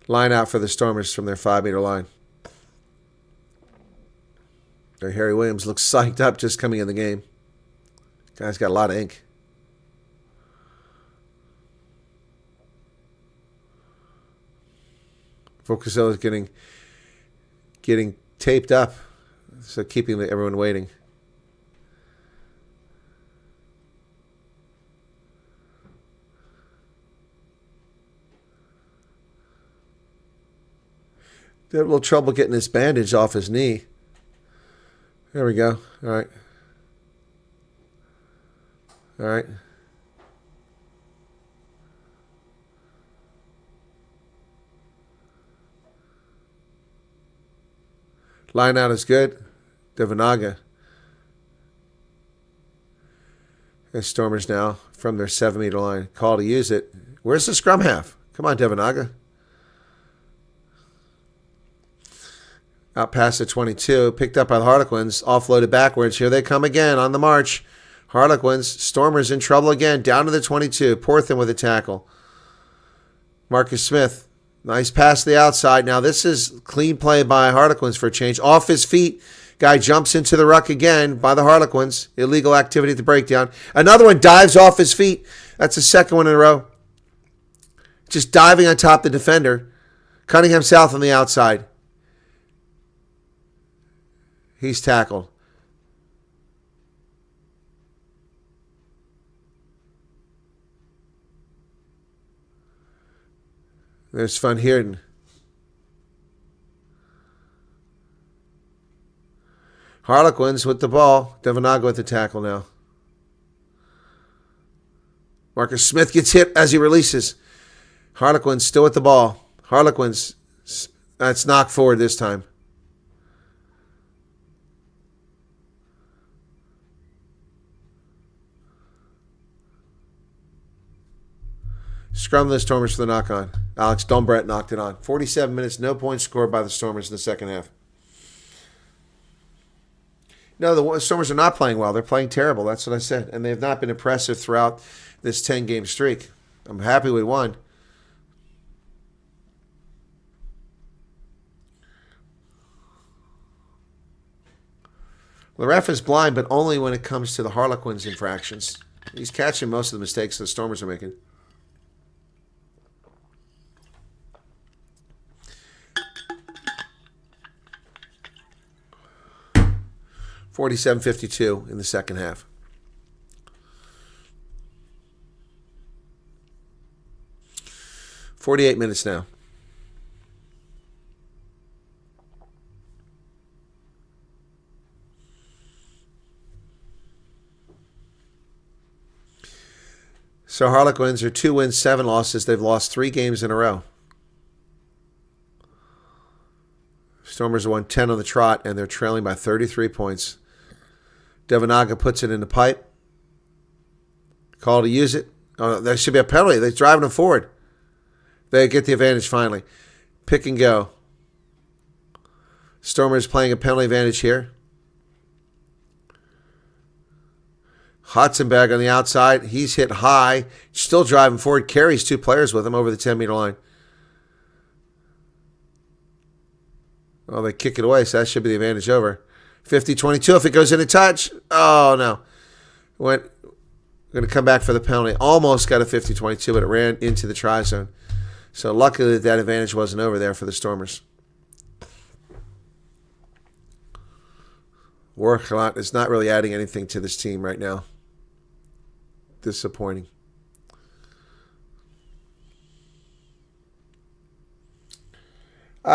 Line out for the Stormers from their 5-meter line. There, Harry Williams looks psyched up just coming in the game. Guy's got a lot of ink. Focusillo is getting taped up, so keeping everyone waiting. They had a little trouble getting this bandage off his knee. There we go. All right. All right. Line out is good. Devanaga. And Stormers now from their 7-meter line. Call to use it. Where's the scrum half? Come on, Devanaga. Out past the 22. Picked up by the Harlequins. Offloaded backwards. Here they come again on the march. Harlequins. Stormers in trouble again. Down to the 22. Porthen with a tackle. Marcus Smith. Nice pass to the outside. Now this is clean play by Harlequins for a change. Off his feet. Guy jumps into the ruck again by the Harlequins. Illegal activity at the breakdown. Another one dives off his feet. That's the second one in a row. Just diving on top of the defender. Cunningham South on the outside. He's tackled. There's Van Heerden. Harlequins with the ball. Devanaga with the tackle now. Marcus Smith gets hit as he releases. Harlequins still with the ball. Harlequins. That's knocked forward this time. Scrum the Stormers for the knock-on. Alex Dombrett knocked it on. 47 minutes, no points scored by the Stormers in the second half. No, the Stormers are not playing well. They're playing terrible. That's what I said. And they have not been impressive throughout this 10-game streak. I'm happy we won. The ref is blind, but only when it comes to the Harlequins infractions. He's catching most of the mistakes the Stormers are making. 47-52 in the second half. "48 minutes now. So Harlequins are 2 wins, 7 losses. They've lost 3 games in a row. Stormers won 10 on the trot, and they're trailing by 33 points. Devanaga puts it in the pipe. Call to use it. Oh, there should be a penalty. They're driving them forward. They get the advantage finally. Pick and go. Stormers playing a penalty advantage here. Hotzenberg on the outside. He's hit high. Still driving forward. Carries 2 players with him over the 10-meter line. Oh, they kick it away, so that should be the advantage over. 50-22 if it goes in a touch. Oh, no. Going to come back for the penalty. Almost got a 50-22, but it ran into the try zone. So luckily that advantage wasn't over there for the Stormers. Work a lot. It's not really adding anything to this team right now. Disappointing.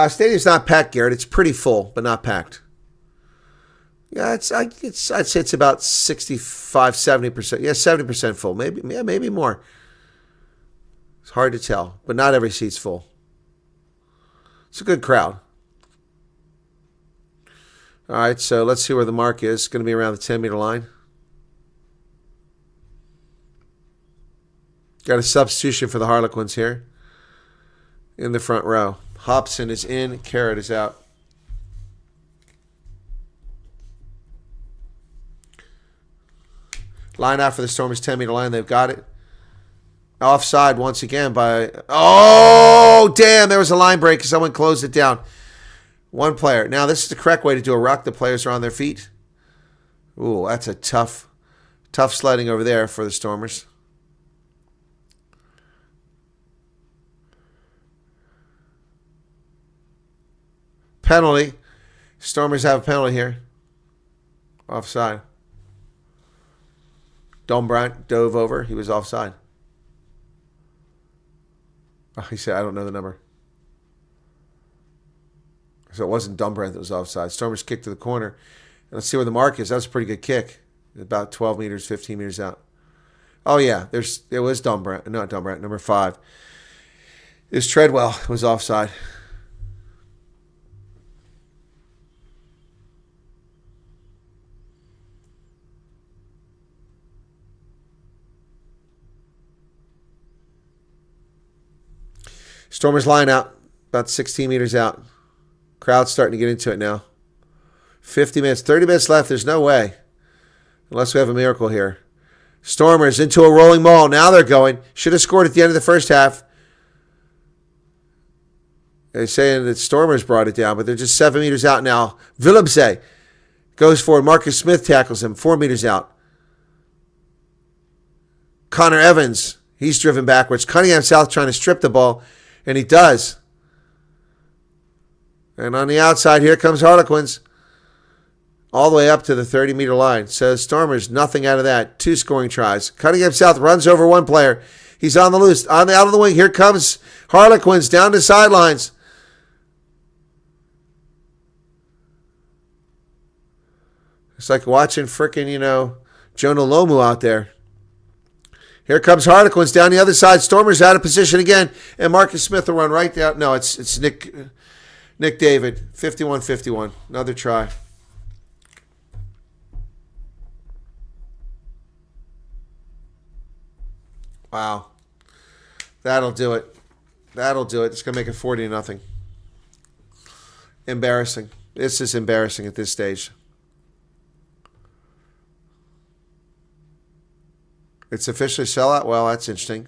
Stadium's not packed, Garrett. It's pretty full, but not packed. Yeah, I'd say it's about 65, 70%. Yeah, 70% full. Maybe more. It's hard to tell, but not every seat's full. It's a good crowd. All right, so let's see where the mark is. It's going to be around the 10-meter line. Got a substitution for the Harlequins here in the front row. Hobson is in. Carrot is out. Line out for the Stormers' 10-meter line. They've got it. Offside once again by... Oh, damn. There was a line break. Someone closed it down. One player. Now, this is the correct way to do a ruck. The players are on their feet. Ooh, that's a tough sledding over there for the Stormers. Penalty. Stormers have a penalty here. Offside. Dombrant dove over. He was offside. Oh, he said, I don't know the number. So it wasn't Dombrant that was offside. Stormers kicked to the corner. And let's see where the mark is. That was a pretty good kick. About 12 meters, 15 meters out. Oh, yeah. It was Dombrant. Not Dombrant. Number 5. It was Treadwell. It was offside. Stormers line out, about 16 meters out. Crowd's starting to get into it now. 50 minutes, 30 minutes left. There's no way. Unless we have a miracle here. Stormers into a rolling maul. Now they're going. Should have scored at the end of the first half. They're saying that Stormers brought it down, but they're just 7 meters out now. Willemse goes forward. Marcus Smith tackles him 4 meters out. Connor Evans, he's driven backwards. Cunningham South trying to strip the ball. And he does. And on the outside, here comes Harlequins. All the way up to the 30-meter line. Says Stormers, nothing out of that. 2 scoring tries. Cunningham South runs over one player. He's on the loose. Out of the wing. Here comes Harlequins down to sidelines. It's like watching frickin', Jonah Lomu out there. Here comes Harlequins down the other side. Stormers out of position again. And Marcus Smith will run right down. No, it's Nick David. 51-51. Another try. Wow. That'll do it. That'll do it. It's going to make it 40-0. Embarrassing. This is embarrassing at this stage. It's officially sellout? Well, that's interesting.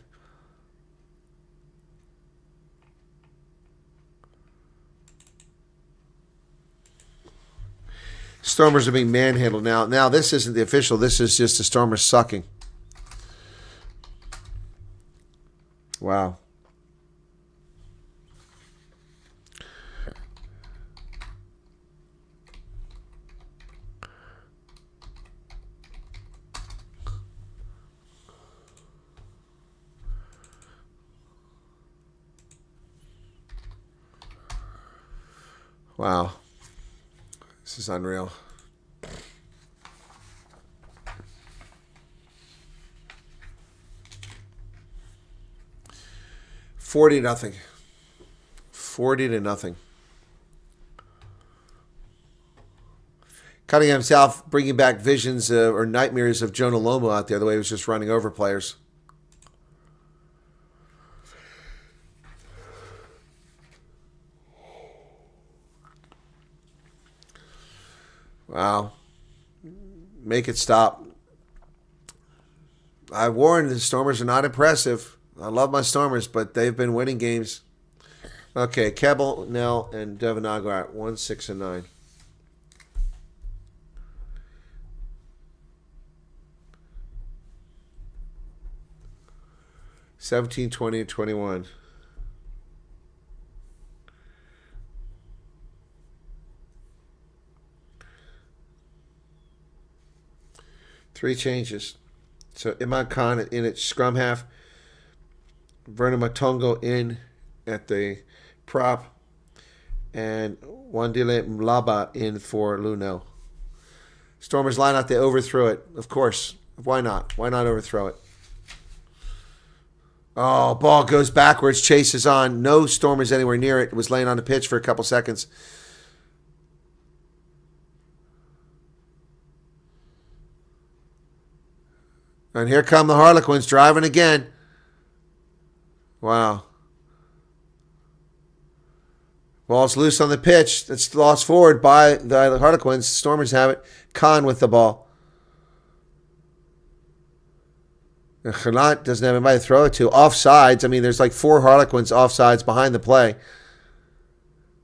Stormers are being manhandled now. Now, this isn't the official. This is just the Stormers sucking. Wow. Wow. This is unreal. $40-0. 40-0. Cunningham South bringing back visions or nightmares of Jonah Lomo out there, the way he was just running over players. Wow. Make it stop. I warned the Stormers are not impressive. I love my Stormers, but they've been winning games. Okay, Keble, Nell, and Devanago at 1, 6, and 9. $17, $20, and $21. Three changes. So Imad Khan in at scrum half. Vernon Matongo in at the prop. and Wandile Mlaba in for Luno. Stormers line out, they overthrew it. Of course. Why not? Why not overthrow it? Oh, ball goes backwards, chases on. No Stormers anywhere near it. It was laying on the pitch for a couple seconds. And here come the Harlequins driving again. Wow. Ball's loose on the pitch. It's lost forward by the Harlequins. Stormers have it. Khan with the ball. Khalat doesn't have anybody to throw it to. Offsides. I mean, there's like 4 Harlequins offsides behind the play.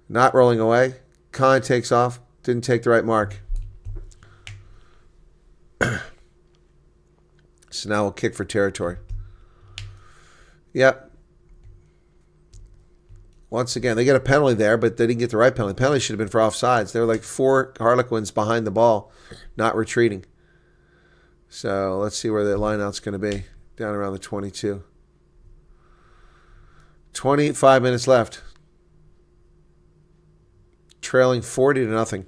Not rolling away. Khan takes off. Didn't take the right mark. So now we'll kick for territory. Yep. Once again, they get a penalty there, but they didn't get the right penalty. The penalty should have been for offsides. There were like 4 Harlequins behind the ball, not retreating. So let's see where the lineout's going to be. Down around the 22. 25 minutes left. Trailing 40-0.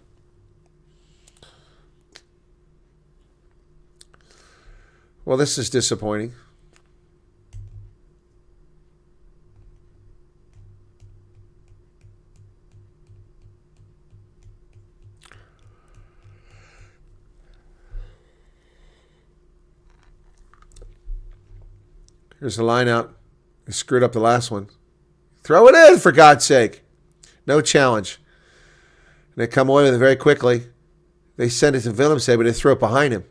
Well, this is disappointing. Here's the line out. They screwed up the last one. Throw it in, for God's sake. No challenge. And they come away with it very quickly. They send it to Willemse, but they throw it behind him.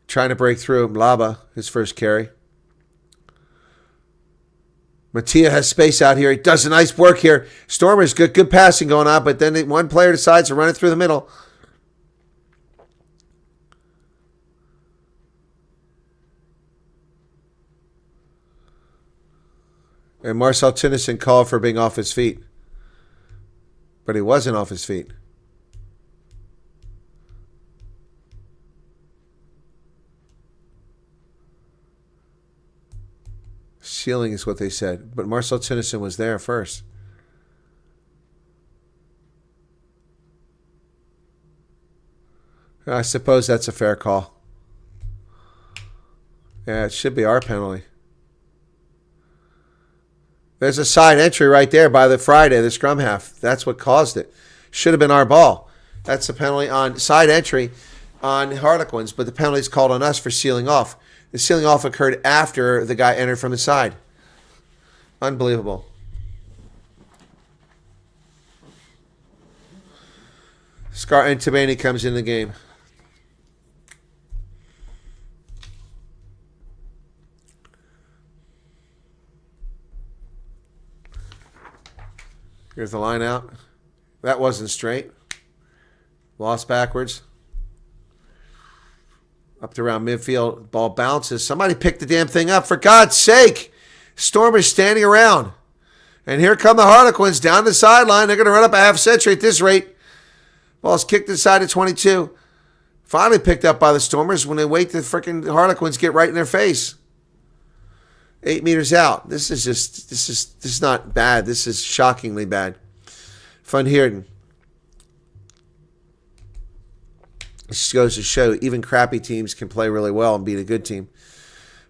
Trying to break through. Mlaba, his first carry. Mattia has space out here. He does a nice work here. Stormers, good passing going on, but then one player decides to run it through the middle. And Marcel Tennyson called for being off his feet. But he wasn't off his feet. Ceiling is what they said. But Marcel Tennyson was there first. I suppose that's a fair call. Yeah, it should be our penalty. There's a side entry right there by the Friday, the scrum half. That's what caused it. Should have been our ball. That's a penalty on side entry on Harlequins, but the penalty is called on us for sealing off. The sealing off occurred after the guy entered from the side. Unbelievable. Scar and Tabani comes in the game. Here's the line out. That wasn't straight. Lost backwards. Up to around midfield. Ball bounces. Somebody pick the damn thing up. For God's sake. Stormers standing around. And here come the Harlequins down the sideline. They're going to run up a half century at this rate. Ball's kicked inside at 22. Finally picked up by the Stormers when they wait the freaking Harlequins get right in their face. 8 meters out. This is not bad. This is shockingly bad. Van Heerden. This goes to show even crappy teams can play really well and beat a good team.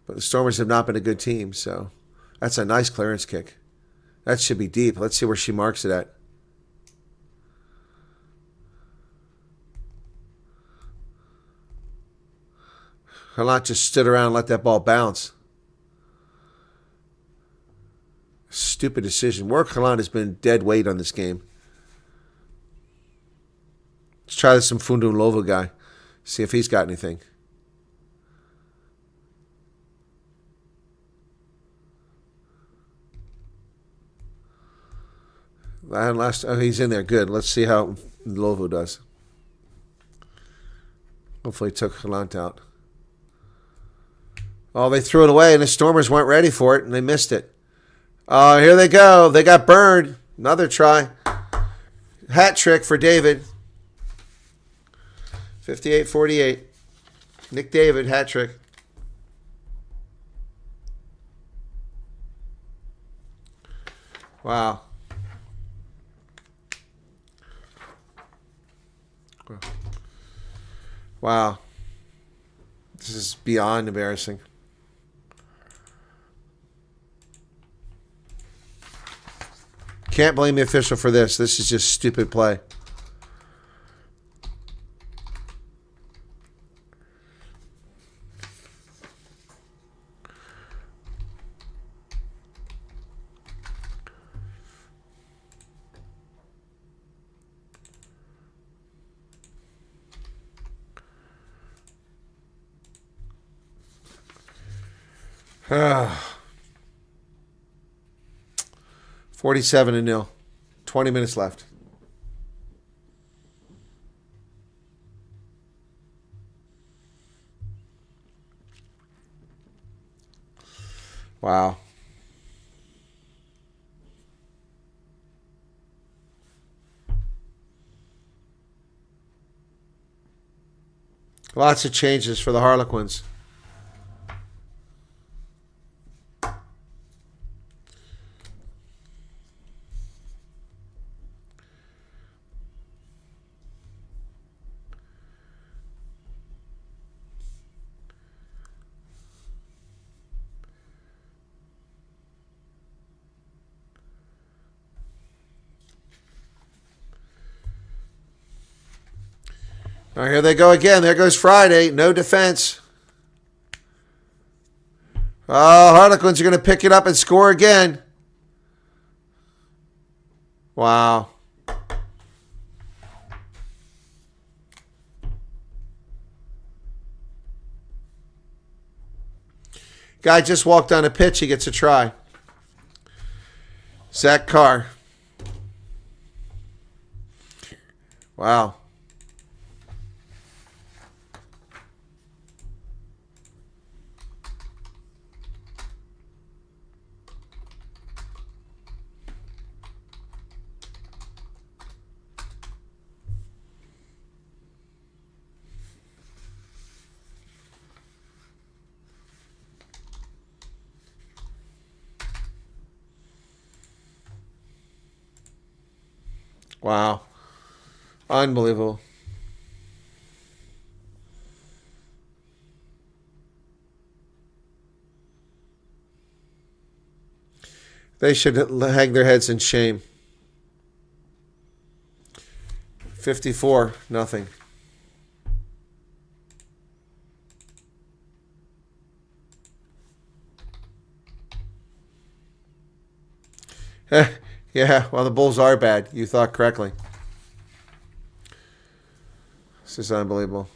But the Stormers have not been a good team, so that's a nice clearance kick. That should be deep. Let's see where she marks it at. Halat just stood around and let that ball bounce. Stupid decision. Warwick Halan has been dead weight on this game. Let's try this Mfundu Lovo guy. See if he's got anything. He's in there. Good. Let's see how Lovo does. Hopefully he took Halant out. Oh, they threw it away and the Stormers weren't ready for it and they missed it. Oh, here they go. They got burned. Another try. Hat trick for David. 58-48. Nick David, hat trick. Wow. Wow. This is beyond embarrassing. Can't blame the official for this. This is just stupid play. Ah. 47-0. 20 minutes left. Wow. Lots of changes for the Harlequins. All right, here they go again. There goes Friday. No defense. Oh, Harlequins are going to pick it up and score again. Wow. Guy just walked on a pitch. He gets a try. Zach Carr. Wow. Wow. Unbelievable. They should hang their heads in shame. 54-0. Yeah, well, the Bulls are bad. You thought correctly. This is unbelievable.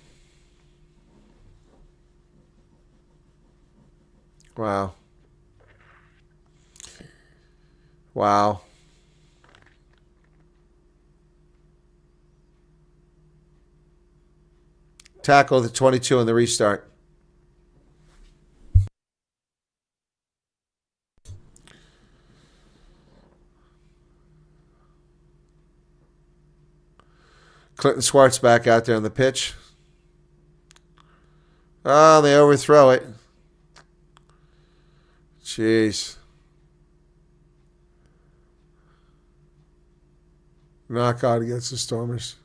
Wow. Wow. Tackle the 22 on the restart. Clinton Swartz back out there on the pitch. Oh, they overthrow it. Jeez. Knockout against the Stormers.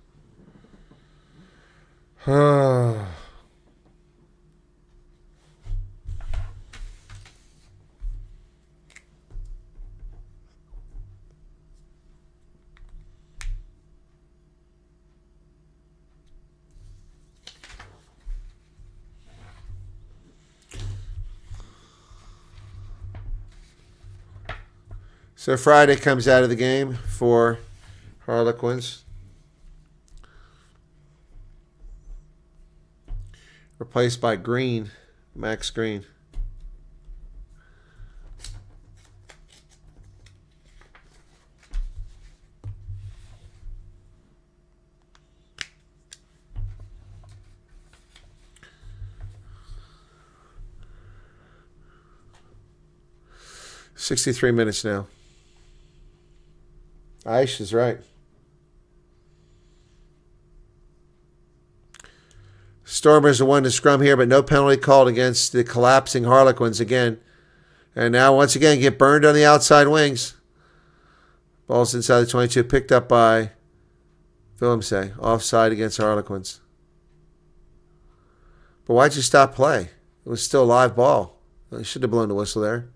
So Friday comes out of the game for Harlequins. Replaced by Green, Max Green. $63 minutes now. Aish is right. Stormers are one to scrum here, but no penalty called against the collapsing Harlequins again. And now, once again, get burned on the outside wings. Ball's inside the 22. Picked up by Willemse. Offside against Harlequins. But why'd you stop play? It was still a live ball. You should have blown the whistle there.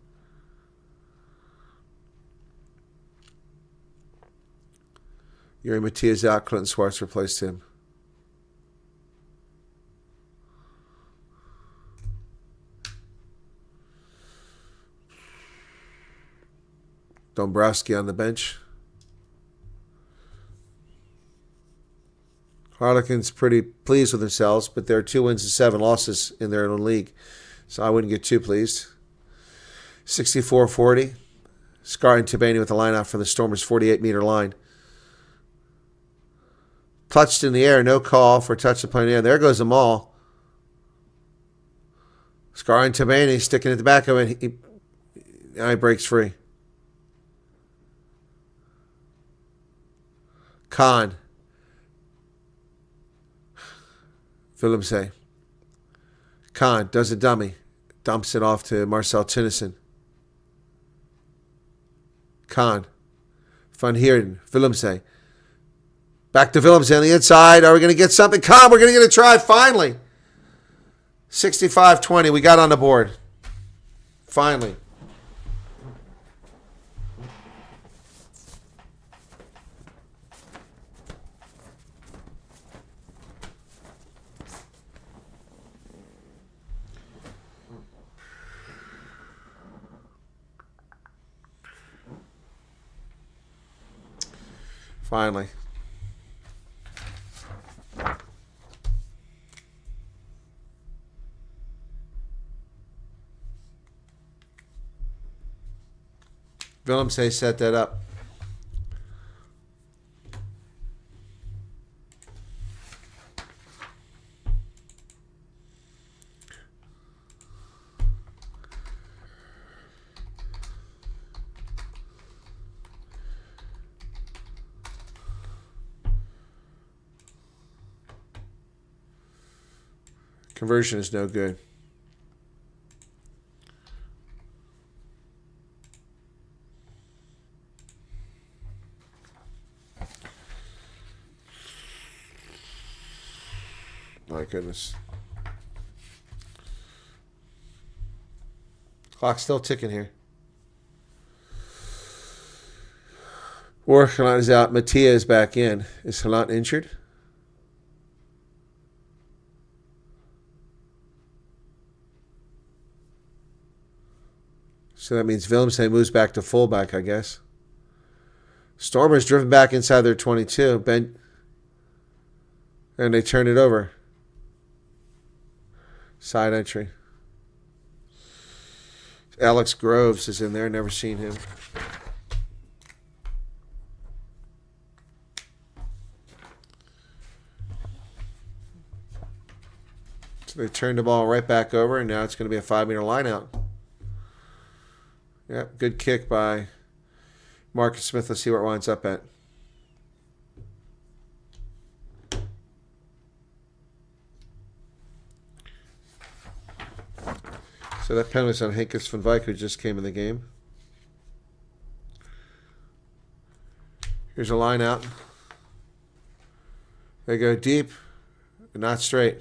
Yuri Matias out. Clinton Swartz replaced him. Dombrowski on the bench. Harlequins pretty pleased with themselves, but there are 2 wins and 7 losses in their own league, so I wouldn't get too pleased. 64-40. Scar and Tabani with the line out from the Stormers' 48-meter line. Touched in the air, no call for touch upon the air. There goes the maul. Scar and Tabani sticking at the back of it. He breaks free. Khan. Willemse. Khan does a dummy. Dumps it off to Marcel Tennyson. Khan. Van Heerden. Willemse. Back to Willemse on the inside. Are we going to get something? Khan, we're going to get a try finally. 65-20. We got on the board. Finally. Finally. Willemse set that up. Conversion is no good. My goodness. Clock's still ticking here. Halant is out. Mattia is back in. Is Halant injured? So that means Willemse moves back to fullback, I guess. Stormers driven back inside their 22. And they turn it over. Side entry. Alex Groves is in there. Never seen him. So they turned the ball right back over, and now it's going to be a 5-meter line out. Yep, good kick by Marcus Smith. Let's see where it winds up at. So that penalty is on Henkus van Wijk, who just came in the game. Here's a line out. They go deep, but not straight.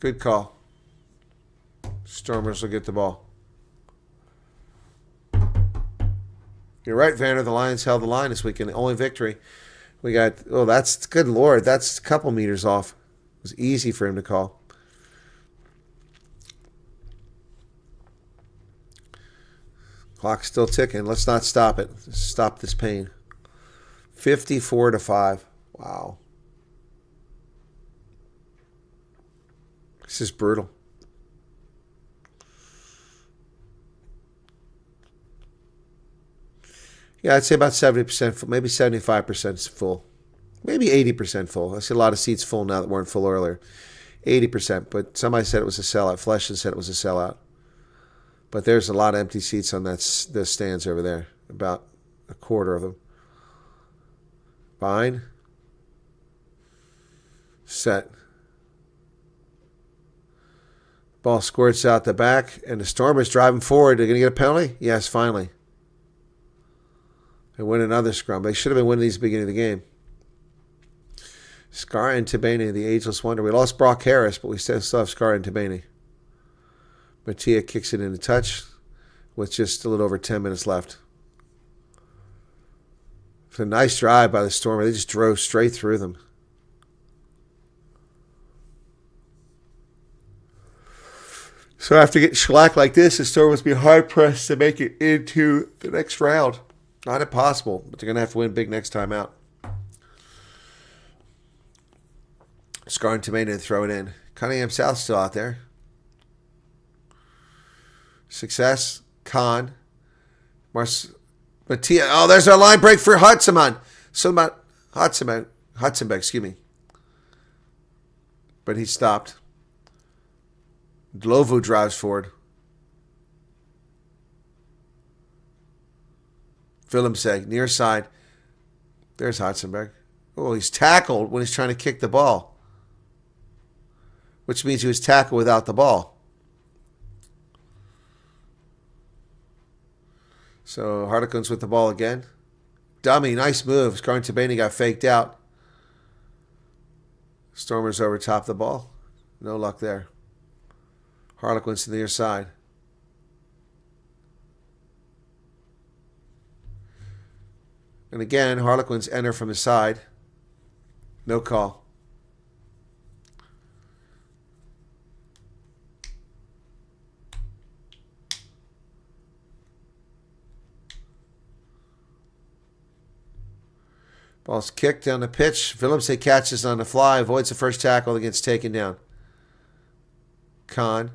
Good call. Stormers will get the ball. You're right, Vanner. The Lions held the line this weekend. The only victory. We got, oh, that's, good Lord, that's a couple meters off. It was easy for him to call. Clock's still ticking. Let's not stop it. Stop this pain. 54-5. Wow. This is brutal. Yeah, I'd say about 70% full, maybe 75% full. Maybe 80% full. I see a lot of seats full now that weren't full earlier. 80%, but somebody said it was a sellout. Fleshton said it was a sellout. But there's a lot of empty seats on those stands over there. About a quarter of them. Bind. Set. Ball squirts out the back, and the Stormers driving forward. They're going to get a penalty? Yes, finally. and win another scrum. They should have been winning these at the beginning of the game. Scar and Tabani, the ageless wonder. We lost Brock Harris, but we still have Scar and Tabani. Mattia kicks it into touch with just a little over 10 minutes left. It's a nice drive by the Stormer. They just drove straight through them. So after getting shellacked like this, the Storm must be hard-pressed to make it into the next round. Not impossible, but they're going to have to win big next time out. Scar and Tomato to throw it in. Cunningham South still out there. Success. Khan. Mattia. Oh, there's our line break for Hudson. Hudsonbeck, excuse me. But he stopped. Dlovo drives forward. Willemseg, near side. There's Hudsenberg. Oh, he's tackled when he's trying to kick the ball. Which means he was tackled without the ball. So Harlequins with the ball again. Dummy, nice move. Scar and Tabani got faked out. Stormers over top the ball. No luck there. Harlequins to the near side. And again, Harlequins enter from the side. No call. Ball's kicked down the pitch. Willemse catches on the fly. Avoids the first tackle and gets taken down. Khan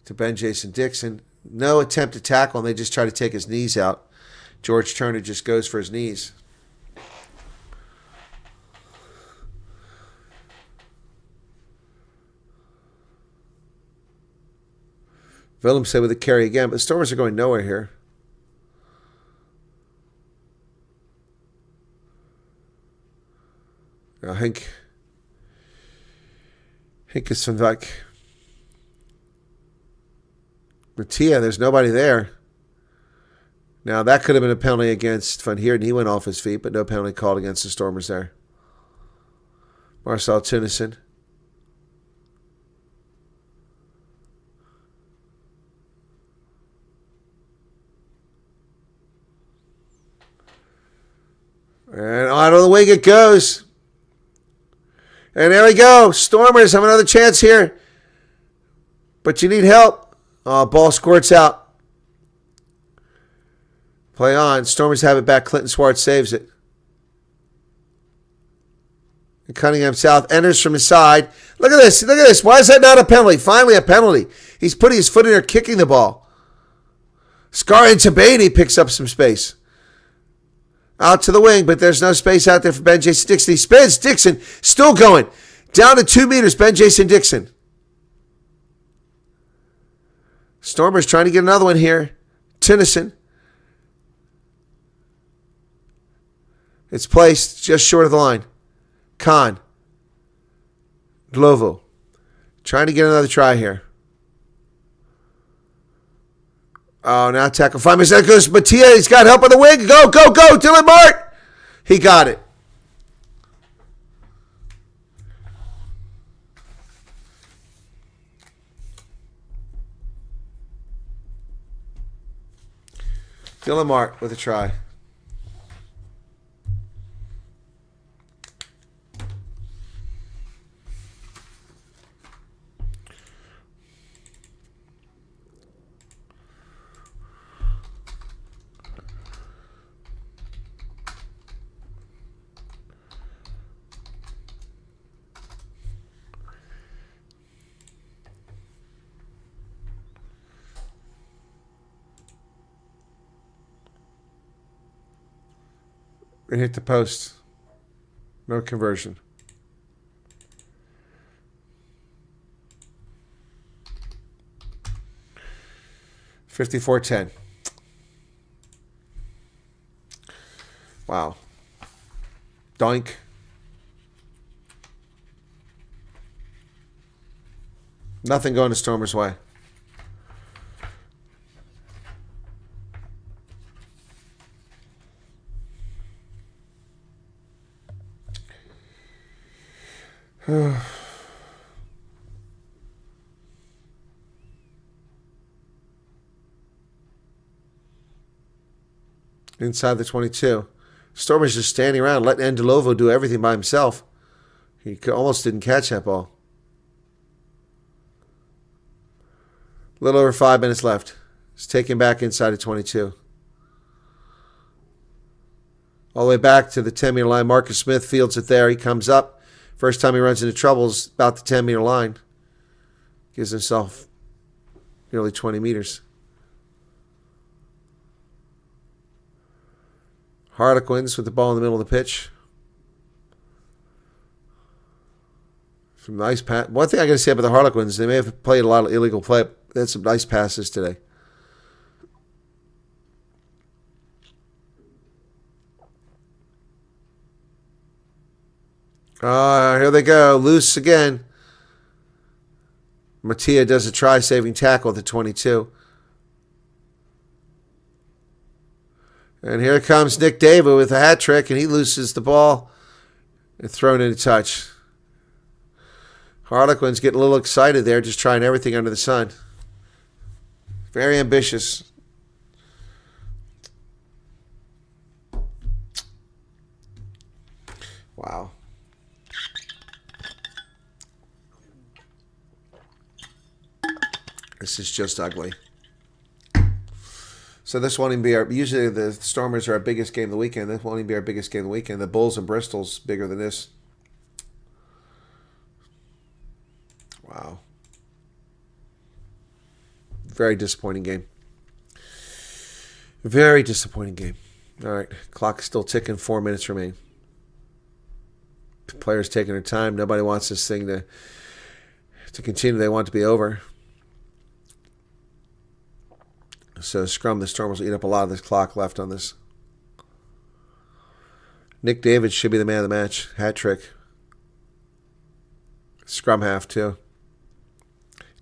to Ben Jason Dixon. No attempt to tackle, and they just try to take his knees out. George Turner just goes for his knees. Willemse with a carry again, but the Stormers are going nowhere here. Henk is van Wijk. Mattia, there's nobody there. Now, that could have been a penalty against Van Heerden. He went off his feet, but no penalty called against the Stormers there. Marcel Tennyson. And out of the wing it goes. And there we go. Stormers have another chance here. But you need help. Ball squirts out. Play on. Stormers have it back. Clinton Swart saves it. And Cunningham South enters from his side. Look at this. Look at this. Why is that not a penalty? Finally a penalty. He's putting his foot in there, kicking the ball. Scar and Tabani picks up some space. Out to the wing, but there's no space out there for Ben Jason Dixon. He spins. Dixon still going. Down to 2 meters, Ben Jason Dixon. Stormers trying to get another one here. Tennyson. It's placed just short of the line. Khan. Dlovo. Trying to get another try here. Oh, now tackle. 5 minutes. There goes Mattia. He's got help on the wing. Go, go, go. Dylan Mart. He got it. Dylan Mart with a try. It hit the post. No conversion. $54-10. Wow. Doink. Nothing going to Stormers' way. Inside the 22. Stormer's just standing around, letting Angelovo do everything by himself. He almost didn't catch that ball. A little over 5 minutes left. He's taken back inside the 22. All the way back to the 10-meter line. Marcus Smith fields it there. He comes up. First time he runs into trouble is about the 10-meter line. Gives himself nearly 20 meters. Harlequins with the ball in the middle of the pitch. Some nice pass. One thing I got to say about the Harlequins, they may have played a lot of illegal play. They had some nice passes today. Here they go. Loose again. Mattia does a try-saving tackle at the 22. And here comes Nick David with a hat trick, and he loses the ball and thrown into touch. Harlequins getting a little excited there, just trying everything under the sun. Very ambitious. Wow. This is just ugly. So this won't even be our... Usually the Stormers are our biggest game of the weekend. This won't even be our biggest game of the weekend. The Bulls and Bristol's bigger than this. Wow. Very disappointing game. Very disappointing game. All right. Clock's still ticking. 4 minutes remain. Players taking their time. Nobody wants this thing to continue. They want it to be over. So scrum, the Stormers will eat up a lot of this clock left on this. Nick David should be the man of the match. Hat trick. Scrum half, too.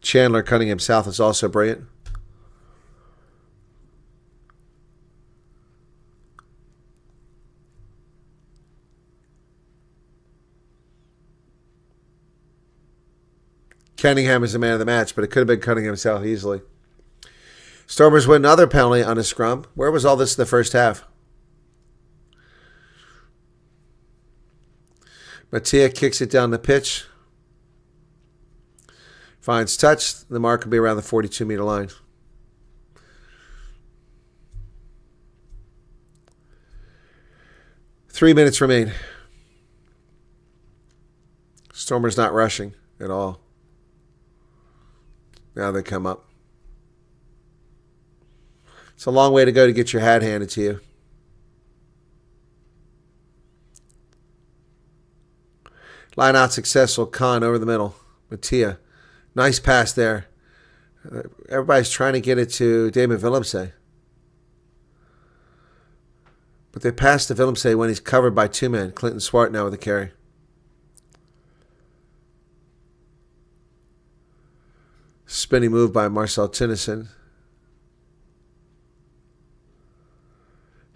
Chandler Cunningham South is also brilliant. Cunningham is the man of the match, but it could have been Cunningham South easily. Stormers win another penalty on a scrum. Where was all this in the first half? Mattia kicks it down the pitch. Finds touch. The mark will be around the 42-meter line. Three minutes remain. Stormers not rushing at all. Now they come up. It's a long way to go to get your hat handed to you. Line out successful. Khan over the middle. Mattia. Nice pass there. Everybody's trying to get it to Damon Willemse. But they pass to Willemse when he's covered by two men. Clinton Swart now with the carry. Spinning move by Marcel Tennyson.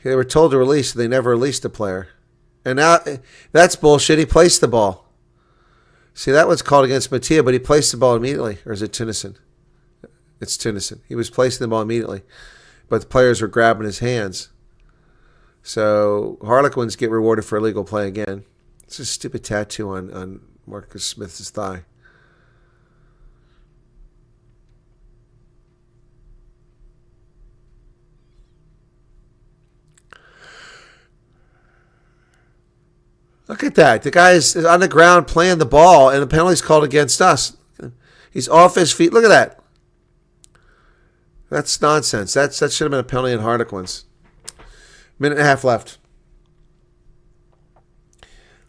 They were told to release, they never released the player. And now, that's bullshit. He placed the ball. See, that one's called against Mattia, but he placed the ball immediately. Or is it Tennyson? It's Tennyson. He was placing the ball immediately. But the players were grabbing his hands. So, Harlequins get rewarded for illegal play again. It's a stupid tattoo on Marcus Smith's thigh. Look at that. The guy is on the ground playing the ball, and the penalty's called against us. He's off his feet. Look at that. That's nonsense. That should have been a penalty in Harlequins. Minute and a half left.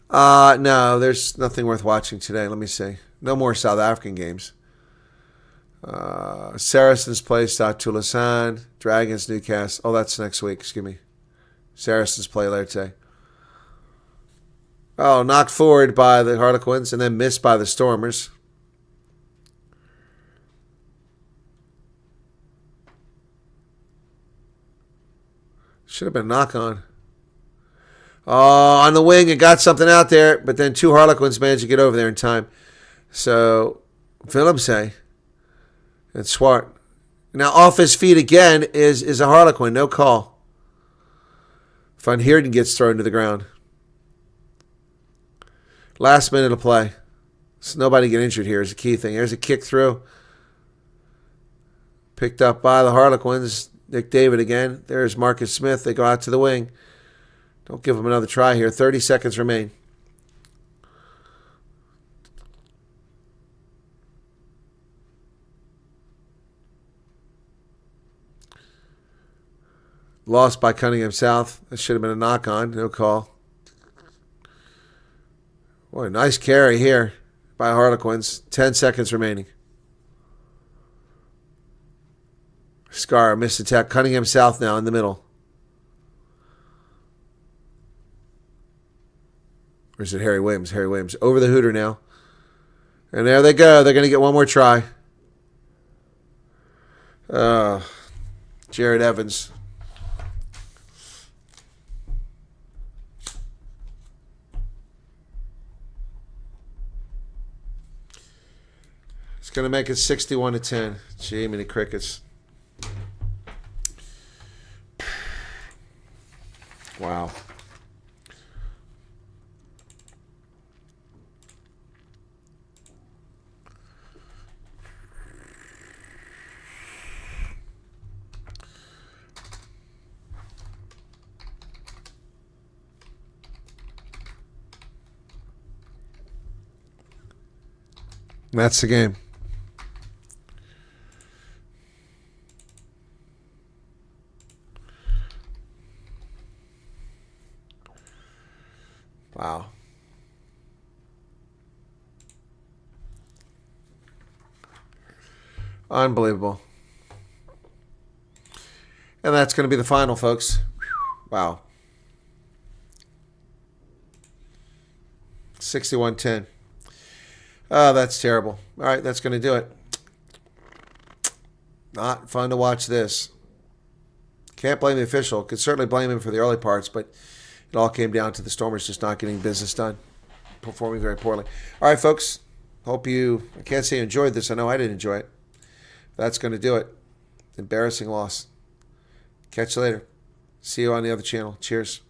No, there's nothing worth watching today. Let me see. No more South African games. Saracens play Stade Toulousain. Dragons, Newcastle. Oh, that's next week. Excuse me. Saracens play later today. Oh, knocked forward by the Harlequins and then missed by the Stormers. Should have been a knock on. On the wing and got something out there, but then 2 Harlequins managed to get over there in time. So, Willemse and Swart. Now, off his feet again is a Harlequin. No call. Van Heerden gets thrown to the ground. Last minute of play. So nobody get injured here is the key thing. There's a kick through. Picked up by the Harlequins. Nick David again. There's Marcus Smith. They go out to the wing. Don't give him another try here. 30 seconds remain. Lost by Cunningham South. That should have been a knock-on. No call. What a nice carry here by Harlequins. 10 seconds remaining. Scar, missed attack. Cunningham South now in the middle. Or is it Harry Williams? Harry Williams. Over the hooter now. And there they go. They're going to get one more try. Jared Evans. It's going to make it 61-10. Gee, many crickets. Wow. That's the game. Wow. Unbelievable. And that's going to be the final, folks. Wow. 61-10. Oh, that's terrible. All right, that's going to do it. Not fun to watch this. Can't blame the official. Could certainly blame him for the early parts, but it all came down to the Stormers just not getting business done. Performing very poorly. All right, folks. Hope you, I can't say you enjoyed this. I know I didn't enjoy it. That's going to do it. Embarrassing loss. Catch you later. See you on the other channel. Cheers.